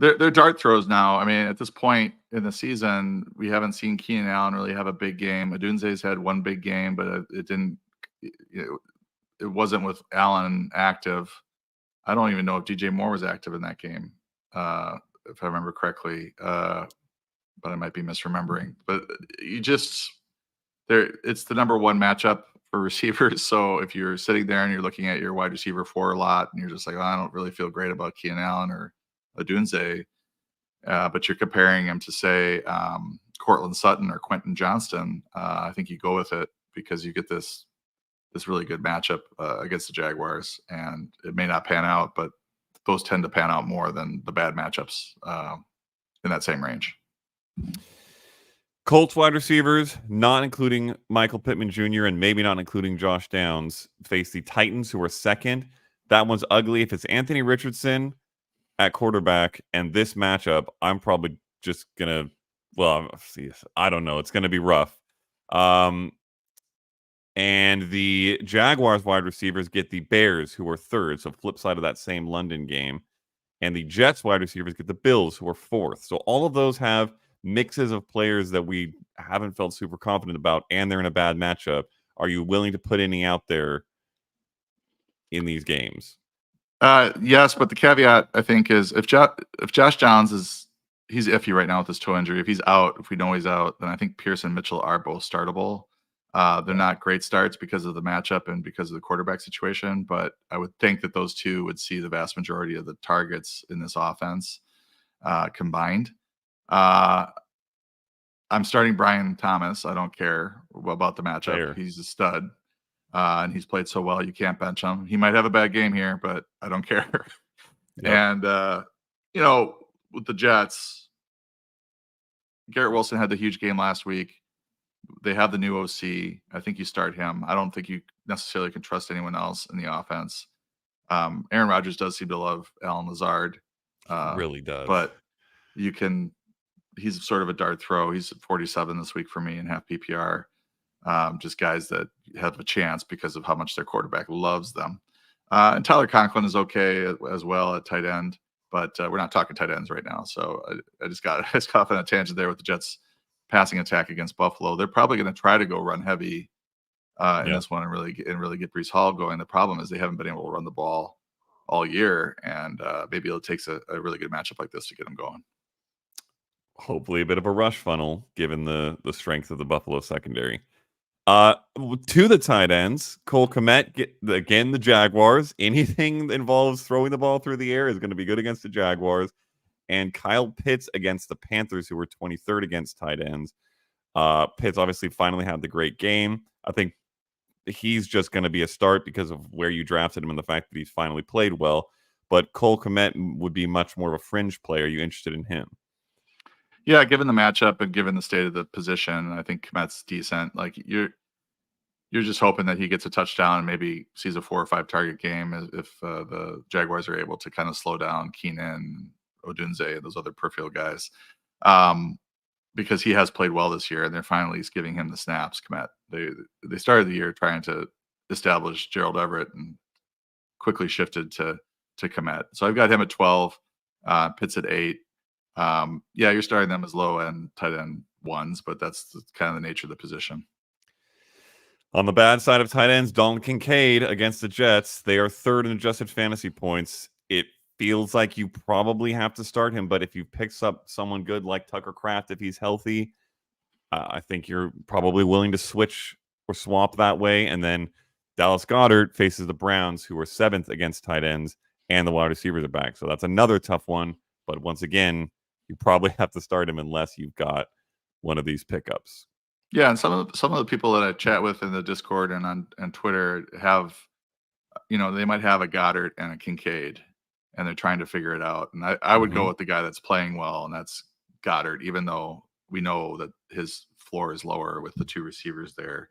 They're dart throws now. I mean, at this point in the season, we haven't seen Keenan Allen really have a big game. Adunze's had one big game, but it didn't. It wasn't with Allen active. I don't even know if DJ Moore was active in that game, if I remember correctly. But I might be misremembering. But it's the number one matchup for receivers. So if you're sitting there and you're looking at your wide receiver 4 a lot, and you're just like, I don't really feel great about Keenan Allen or Odunze, but you're comparing him to, say, Cortland Sutton or Quentin Johnston, I think you go with it because you get this really good matchup against the Jaguars, and it may not pan out, but those tend to pan out more than the bad matchups in that same range. Colts wide receivers, not including Michael Pittman Jr. and maybe not including Josh Downs, face the Titans, who are second. That one's ugly. If it's Anthony Richardson at quarterback and this matchup, I'm probably just going to, well, I don't know. It's going to be rough. And the Jaguars wide receivers get the Bears, who are third. So flip side of that same London game. And the Jets wide receivers get the Bills, who are fourth. So all of those have mixes of players that we haven't felt super confident about, and they're in a bad matchup. Are you willing to put any out there in these games? Yes, but the caveat, I think, is if Josh Downs he's iffy right now with his toe injury. If he's out, if we know he's out, then I think Pierce and Mitchell are both startable. They're not great starts because of the matchup and because of the quarterback situation, but I would think that those two would see the vast majority of the targets in this offense combined. I'm starting Brian Thomas. I don't care about the matchup. Fair. He's a stud, and he's played so well. You can't bench him. He might have a bad game here, but I don't care. Yep. And with the Jets, Garrett Wilson had the huge game last week. They have the new OC. I think you start him. I don't think you necessarily can trust anyone else in the offense. Aaron Rodgers does seem to love Allen Lazard. Really does. But he's sort of a dart throw. He's at 47 this week for me in half PPR. Just guys that have a chance because of how much their quarterback loves them. And Tyler Conklin is okay as well at tight end, but we're not talking tight ends right now. So I just got off on a tangent there with the Jets passing attack against Buffalo. They're probably going to try to go run heavy in this one and really get Breece Hall going. The problem is they haven't been able to run the ball all year, and maybe it takes a really good matchup like this to get them going. Hopefully a bit of a rush funnel, given the strength of the Buffalo secondary. To the tight ends, Cole Kmet, again, the Jaguars. Anything that involves throwing the ball through the air is going to be good against the Jaguars. And Kyle Pitts against the Panthers, who were 23rd against tight ends. Pitts obviously finally had the great game. I think he's just going to be a start because of where you drafted him and the fact that he's finally played well. But Cole Kmet would be much more of a fringe player. Are you interested in him? Yeah, given the matchup and given the state of the position, I think Kmet's decent. Like you're just hoping that he gets a touchdown and maybe sees a 4 or 5 target game if the Jaguars are able to kind of slow down Keenan, Odunze, and those other peripheral guys, because he has played well this year, and they're finally giving him the snaps. Kmet, they started the year trying to establish Gerald Everett and quickly shifted to Kmet. So I've got him at 12, Pitts at 8. You're starting them as low end tight end ones, but that's kind of the nature of the position. On the bad side of tight ends, Dalton Kincaid against the Jets. They are third in adjusted fantasy points. It feels like you probably have to start him, but if you pick up someone good like Tucker Kraft, if he's healthy, I think you're probably willing to switch or swap that way. And then Dallas Goedert faces the Browns, who are 7th against tight ends, and the wide receivers are back. So that's another tough one. But once again, you probably have to start him unless you've got one of these pickups. Yeah, and some of the people that I chat with in the Discord and on Twitter have, they might have a Goedert and a Kincaid, and they're trying to figure it out. And I would go with the guy that's playing well, and that's Goedert, even though we know that his floor is lower with the 2 receivers there.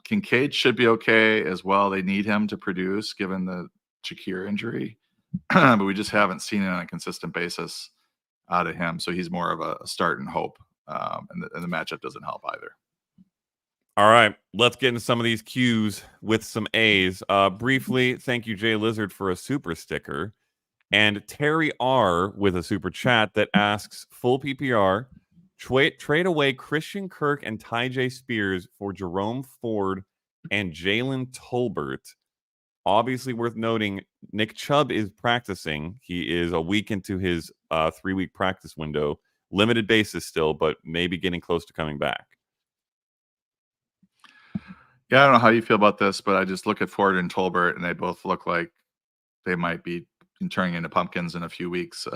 Kincaid should be okay as well. They need him to produce given the Shakir injury, but we just haven't seen it on a consistent basis out of him. So he's more of a start and hope. And the matchup doesn't help either. All right, let's get into some of these Qs with some A's. Briefly, thank you, Jay Lizard, for a super sticker. And Terry R with a super chat that asks, full PPR, trade away Christian Kirk and Tyjae Spears for Jerome Ford and Jalen Tolbert. Obviously worth noting, Nick Chubb is practicing. He is a week into his 3-week practice window. Limited basis still, but maybe getting close to coming back. Yeah, I don't know how you feel about this, but I just look at Ford and Tolbert, and they both look like they might be turning into pumpkins in a few weeks.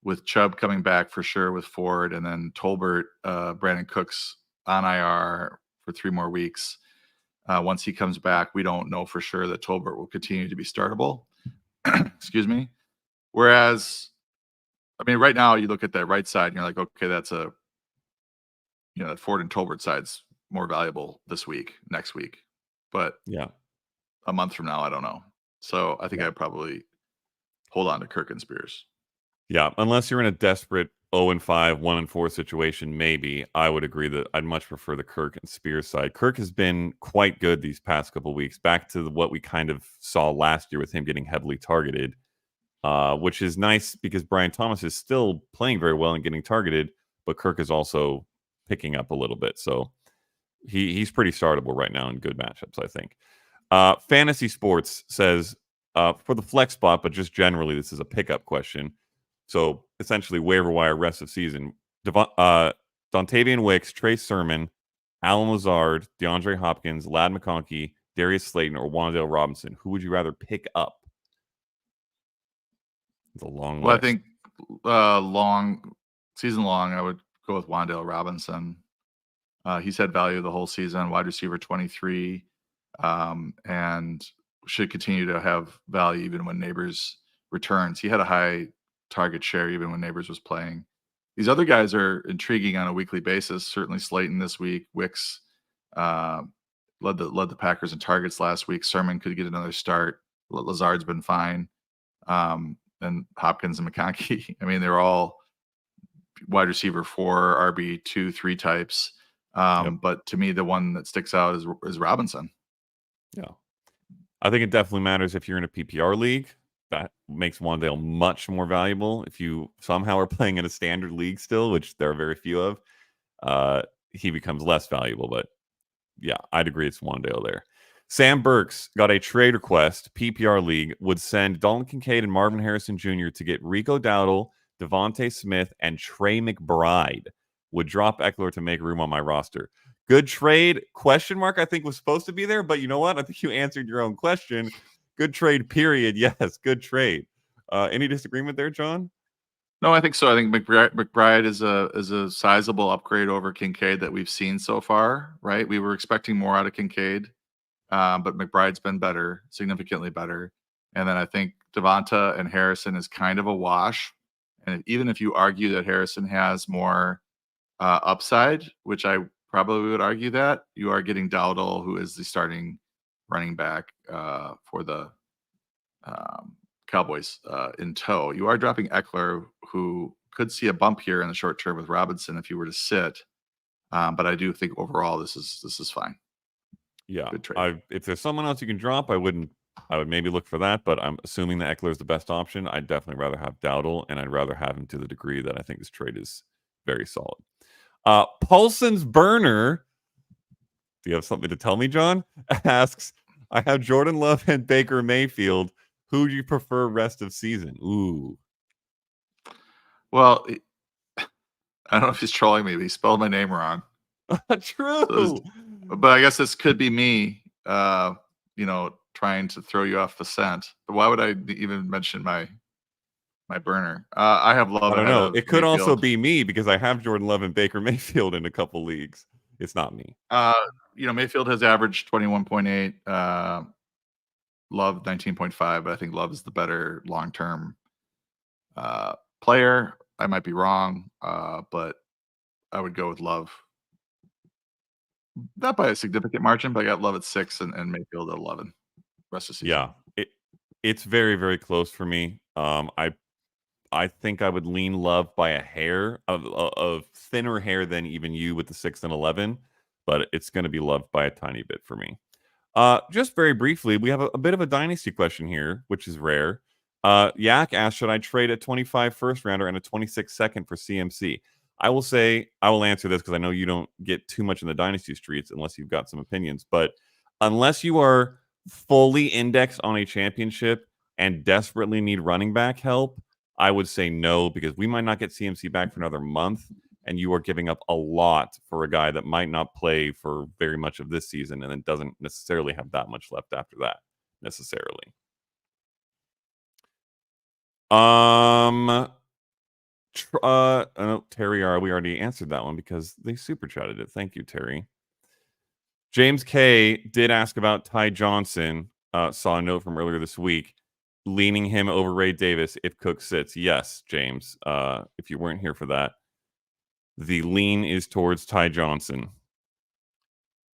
With Chubb coming back for sure with Ford, and then Tolbert, Brandon Cooks on IR for 3 more weeks. Once he comes back, we don't know for sure that Tolbert will continue to be startable. Excuse me. Whereas, I mean, right now you look at that right side and you're like, okay, that's that Ford and Tolbert side's more valuable this week, next week. But Yeah. a month from now, I don't know. So I think Yeah. I'd probably hold on to Kirk and Spears. Yeah, unless you're in a desperate 0-5, 1-4 situation, maybe I would agree that I'd much prefer the Kirk and Spears side. Kirk has been quite good these past couple of weeks, back to what we kind of saw last year with him getting heavily targeted, which is nice because Brian Thomas is still playing very well and getting targeted, but Kirk is also picking up a little bit. So he's pretty startable right now in good matchups, I think. Fantasy Sports says for the flex spot, but just generally, this is a pickup question. So essentially, waiver wire rest of season. Dontavian Wicks, Trey Sermon, Alan Lazard, DeAndre Hopkins, Ladd McConkey, Darius Slayton, or Wan'Dale Robinson. Who would you rather pick up? It's a long Well, list. I think season long, I would go with Wan'Dale Robinson. He's had value the whole season, wide receiver 23, and should continue to have value even when Nabers returns. He had a high target share even when Nabers was playing. These other guys are intriguing on a weekly basis. Certainly Slayton this week. Wicks led the Packers in targets last week. Sermon could get another start. Lazard's been fine. And Hopkins and McConkey. I mean, they're all wide receiver 4, RB 2, 3 types. But to me, the one that sticks out is Robinson. Yeah. I think it definitely matters if you're in a PPR league. That makes Wan'Dale much more valuable. If you somehow are playing in a standard league still, which there are very few of, he becomes less valuable. But yeah, I'd agree it's Wan'Dale there. Sam Burks got a trade request. PPR league would send Dalton Kincaid and Marvin Harrison Jr. to get Rico Dowdle, Devontae Smith, and Trey McBride. Would drop Eckler to make room on my roster. Good trade, question mark, I think was supposed to be there, but you know what? I think you answered your own question. Good trade, period. Yes, good trade. Any disagreement there, John? No, I think so. I think McBride is a sizable upgrade over Kincaid that we've seen so far, right? We were expecting more out of Kincaid, but McBride's been better, significantly better. And then I think Devonta and Harrison is kind of a wash. And even if you argue that Harrison has more upside, which I probably would argue that, you are getting Dowdle, who is the starting running back for the Cowboys in tow. You are dropping Eckler, who could see a bump here in the short term with Robinson if you were to sit. But I do think overall this is fine. Yeah. Good trade. If there's someone else you can drop, I would maybe look for that, but I'm assuming that Eckler is the best option. I'd definitely rather have Dowdle, and I'd rather have him to the degree that I think this trade is very solid. Paulson's Burner, do you have something to tell me, John? Asks, I have Jordan Love and Baker Mayfield. Who do you prefer rest of season? Ooh. Well, I don't know if he's trolling me, but he spelled my name wrong. True. But I guess this could be me, trying to throw you off the scent. But why would I even mention my burner? I have Love. I don't know. It could Mayfield. also be me because I have Jordan Love and Baker Mayfield in a couple leagues. It's not me. Mayfield has averaged 21.8, Love 19.5, but I think Love is the better long-term player. I might be wrong, but I would go with Love. Not by a significant margin, but I got Love at 6 and Mayfield at 11. Rest of the season. Yeah, it's very, very close for me. I think I would lean Love by a hair of thinner hair than even you with the 6 and 11, but it's going to be Love by a tiny bit for me. Just very briefly, we have a bit of a dynasty question here, which is rare. Yak asked, should I trade a 25 first rounder and a 26 second for CMC? I will answer this because I know you don't get too much in the dynasty streets unless you've got some opinions. But unless you are fully indexed on a championship and desperately need running back help, I would say no, because we might not get CMC back for another month. and you are giving up a lot for a guy that might not play for very much of this season and then doesn't necessarily have that much left after that necessarily. Terry R, we already answered that one because they super chatted it. Thank you, Terry. James K did ask about Ty Johnson. Saw a note from earlier this week, leaning him over Ray Davis if Cook sits. Yes, James. If you weren't here for that, the lean is towards Ty Johnson.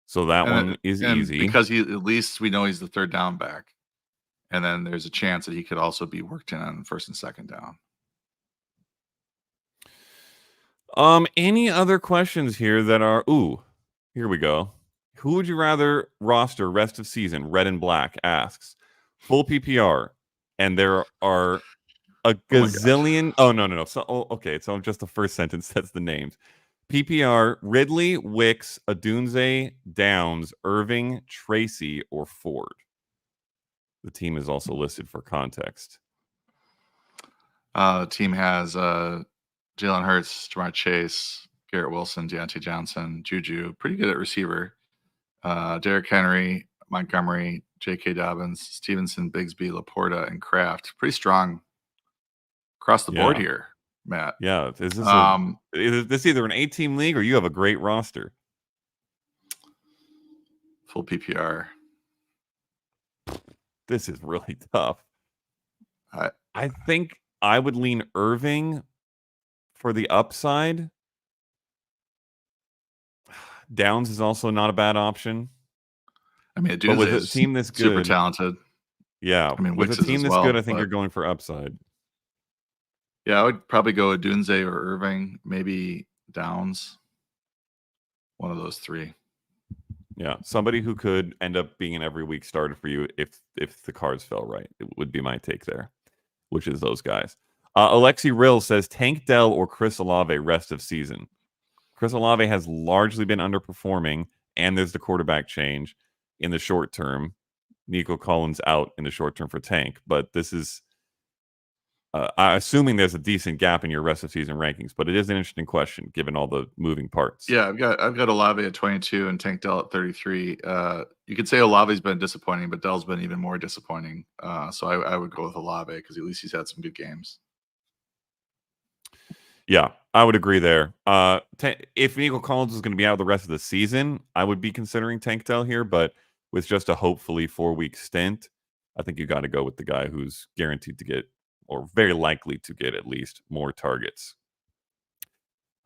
So that one is easy. Because at least we know he's the third down back. And then there's a chance that he could also be worked in on first and second down. Any other questions here that are... Ooh, here we go. Who would you rather roster rest of season? Red and Black asks. Full PPR. And there are a gazillion... no. So, okay, so just the first sentence, that's the names. PPR, Ridley, Wicks, Adunze, Downs, Irving, Tracy, or Ford. The team is also listed for context. The team has Jalen Hurts, Jamar Chase, Garrett Wilson, Deontay Johnson, Juju, pretty good at receiver. Derrick Henry, Montgomery, J.K. Dobbins, Stevenson, Bigsby, Laporta, and Kraft. Pretty strong across the board here, Matt. Yeah. Is this either an 8-team league or you have a great roster? Full PPR. This is really tough. I think I would lean Irving for the upside. Downs is also not a bad option. I mean, but with a team this good, super talented. Yeah, I mean, with a team this good, I think you're going for upside. Yeah, I would probably go with Dunze or Irving, maybe Downs. One of those three. Yeah, somebody who could end up being an every week starter for you if the cards fell right. It would be my take there, which is those guys. Alexi Rill says Tank Dell or Chris Olave rest of season. Chris Olave has largely been underperforming, and there's the quarterback change in the short term. Nico Collins out in the short term for Tank, but this is assuming there's a decent gap in your rest of season rankings, but it is an interesting question given all the moving parts. Yeah, I've got Olave at 22 and Tank Dell at 33. You could say Olave's been disappointing, but Dell's been even more disappointing. So I would go with Olave because at least he's had some good games. Yeah, I would agree there. If Nico Collins is going to be out the rest of the season, I would be considering Tank Dell here, but with just a hopefully 4-week stint, I think you got to go with the guy who's guaranteed to get, or very likely to get, at least more targets.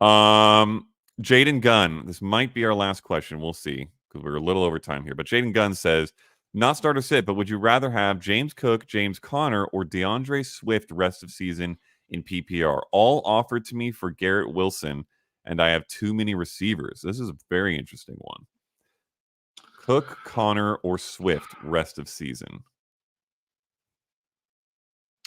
Jaden Gunn, this might be our last question. We'll see, because we're a little over time here. But Jaden Gunn says, not start or sit, but would you rather have James Cook, James Conner, or DeAndre Swift rest of season in PPR? All offered to me for Garrett Wilson, and I have too many receivers. This is a very interesting one. Cook, Conner, or Swift rest of season?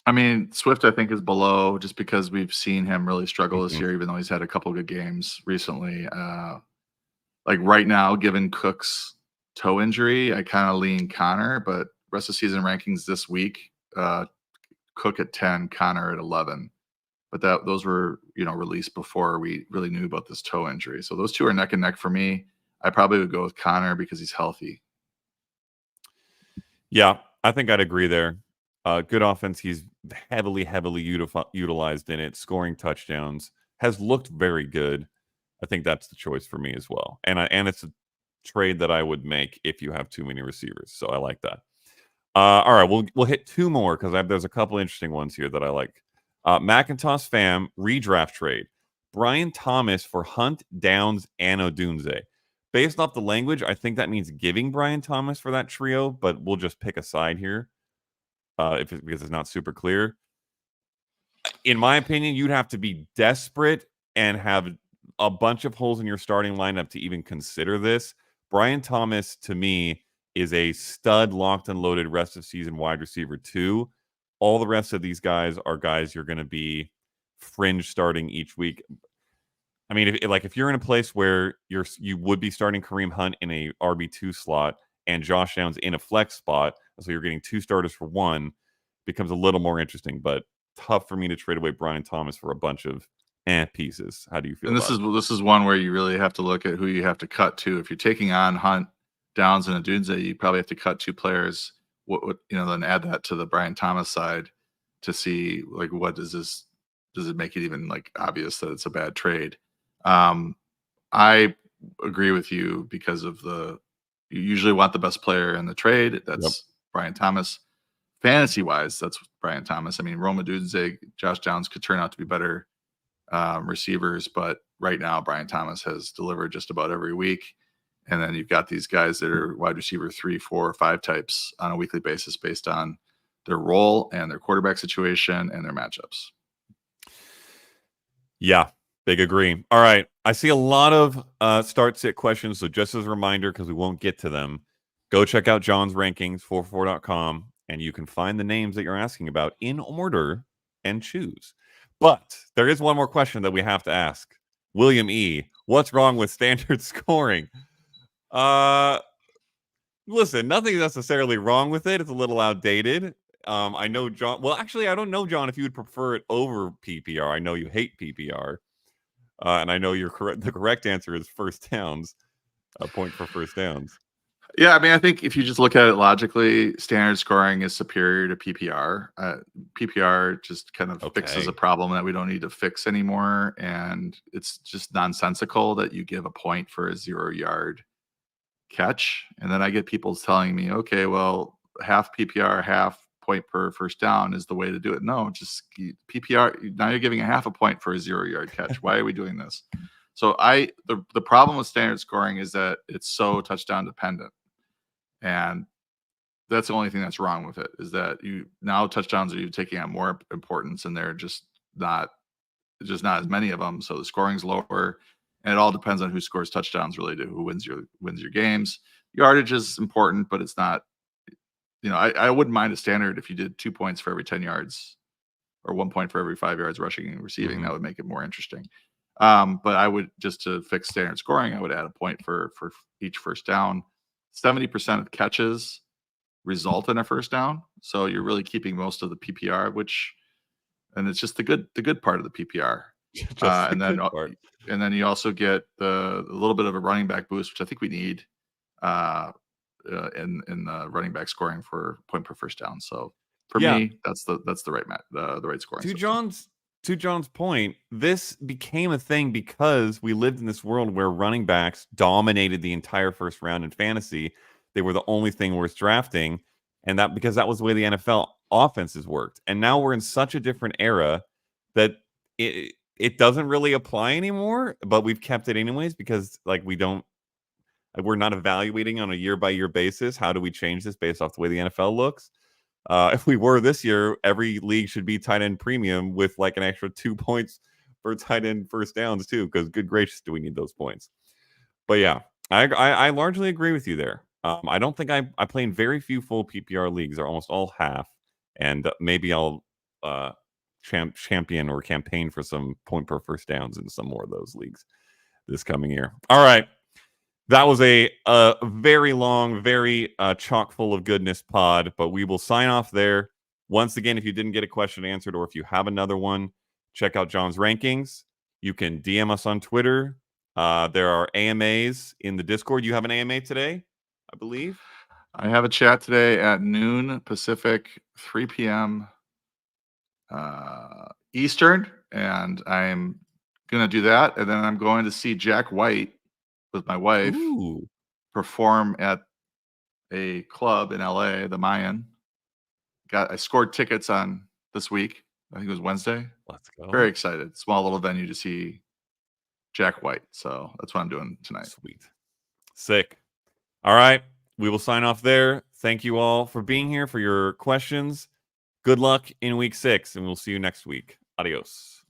I mean, Swift, I think, is below just because we've seen him really struggle this year, even though he's had a couple of good games recently. Like right now, given Cook's toe injury, I kind of lean Conner, but rest of season rankings this week, Cook at 10, Conner at 11. But those were, released before we really knew about this toe injury. So those two are neck and neck for me. I probably would go with Conner because he's healthy. Yeah, I think I'd agree there. Good offense. He's heavily utilized in it. Scoring touchdowns. Has looked very good. I think that's the choice for me as well. And it's a trade that I would make if you have too many receivers. So I like that. All right, we'll hit two more because there's a couple interesting ones here that I like. Macintosh fam redraft trade. Brian Thomas for Hunt, Downs, and Odunze. Based off the language, I think that means giving Brian Thomas for that trio, but we'll just pick a side here because it's not super clear. In my opinion, you'd have to be desperate and have a bunch of holes in your starting lineup to even consider this. Brian Thomas, to me, is a stud, locked and loaded rest of season wide receiver 2. All the rest of these guys are guys you're going to be fringe starting each week. I mean, if you're in a place where you would be starting Kareem Hunt in a RB2 slot and Josh Downs in a flex spot, so you're getting 2 starters for 1, becomes a little more interesting, but tough for me to trade away Brian Thomas for a bunch of pieces. How do you feel And about it? this is one where you really have to look at who you have to cut to. If you're taking on Hunt, Downs, and Adunze, you probably have to cut 2 players. What then add that to the Brian Thomas side to see like what does it make it even like obvious that it's a bad trade? I agree with you because of you usually want the best player in the trade. Yep. That's Brian Thomas. Fantasy wise, that's Brian Thomas. I mean, Roma Dudze, Josh Downs could turn out to be better receivers, but right now Brian Thomas has delivered just about every week. And then you've got these guys that are wide receiver 3, 4, 5 types on a weekly basis based on their role and their quarterback situation and their matchups. Yeah, big agree. All right. I see a lot of start-sit questions, so just as a reminder, because we won't get to them, go check out John's rankings, 44.com, and you can find the names that you're asking about in order and choose. But there is one more question that we have to ask. William E., what's wrong with standard scoring? Listen, nothing necessarily wrong with it. It's a little outdated. I know John. Well, actually, I don't know, John, if you would prefer it over PPR. I know you hate PPR, and I know you're correct. The correct answer is first downs. A point for first downs. Yeah, I mean, I think if you just look at it logically, standard scoring is superior to PPR. PPR just kind of fixes a problem that we don't need to fix anymore, and it's just nonsensical that you give a point for a 0-yard catch. And then I get people telling me, okay, well, half PPR, half point per first down is the way to do it. No, just PPR. Now you're giving a half a point for a 0-yard catch. Why are we doing this? So the problem with standard scoring is that it's so touchdown dependent. And that's the only thing that's wrong with it, is that now touchdowns are you taking on more importance, and they're just not as many of them. So the scoring's lower, and it all depends on who scores touchdowns really to who wins your games. Yardage is important, but it's not, I wouldn't mind a standard if you did 2 points for every 10 yards or 1 point for every 5 yards rushing and receiving. That would make it more interesting. But I would, just to fix standard scoring, I would add a point for each first down. 70% of catches result in a first down, so you're really keeping most of the PPR, and it's just the good part of the PPR. And then you also get the little bit of a running back boost, which I think we need in the running back scoring for point per first down. So for me, that's the right scoring system. To John's point, this became a thing because we lived in this world where running backs dominated the entire first round in fantasy. They were the only thing worth drafting, and because that was the way the NFL offenses worked. And now we're in such a different era that it doesn't really apply anymore, but we've kept it anyways because we're not evaluating on a year-by-year basis. How do we change this based off the way the NFL looks? If we were this year, every league should be tight end premium with like an extra 2 points for tight end first downs too, because good gracious, do we need those points? But yeah, I largely agree with you there. I don't think I play in very few full PPR leagues. They're almost all half, and maybe I'll champion or campaign for some point per first downs in some more of those leagues this coming year. All right. That was a very long, very chock full of goodness pod, but we will sign off there. Once again, if you didn't get a question answered or if you have another one, check out John's rankings. You can DM us on Twitter. There are AMAs in the Discord. You have an AMA today, I believe? I have a chat today at noon Pacific, 3 p.m. Eastern, and I'm going to do that. And then I'm going to see Jack White with my wife perform at a club in LA, the Mayan. I scored tickets on this week. I think it was Wednesday. Let's go. Very excited. Small little venue to see Jack White. So that's what I'm doing tonight. Sweet. Sick. All right. We will sign off there. Thank you all for being here, for your questions. Good luck in week 6, and we'll see you next week. Adios.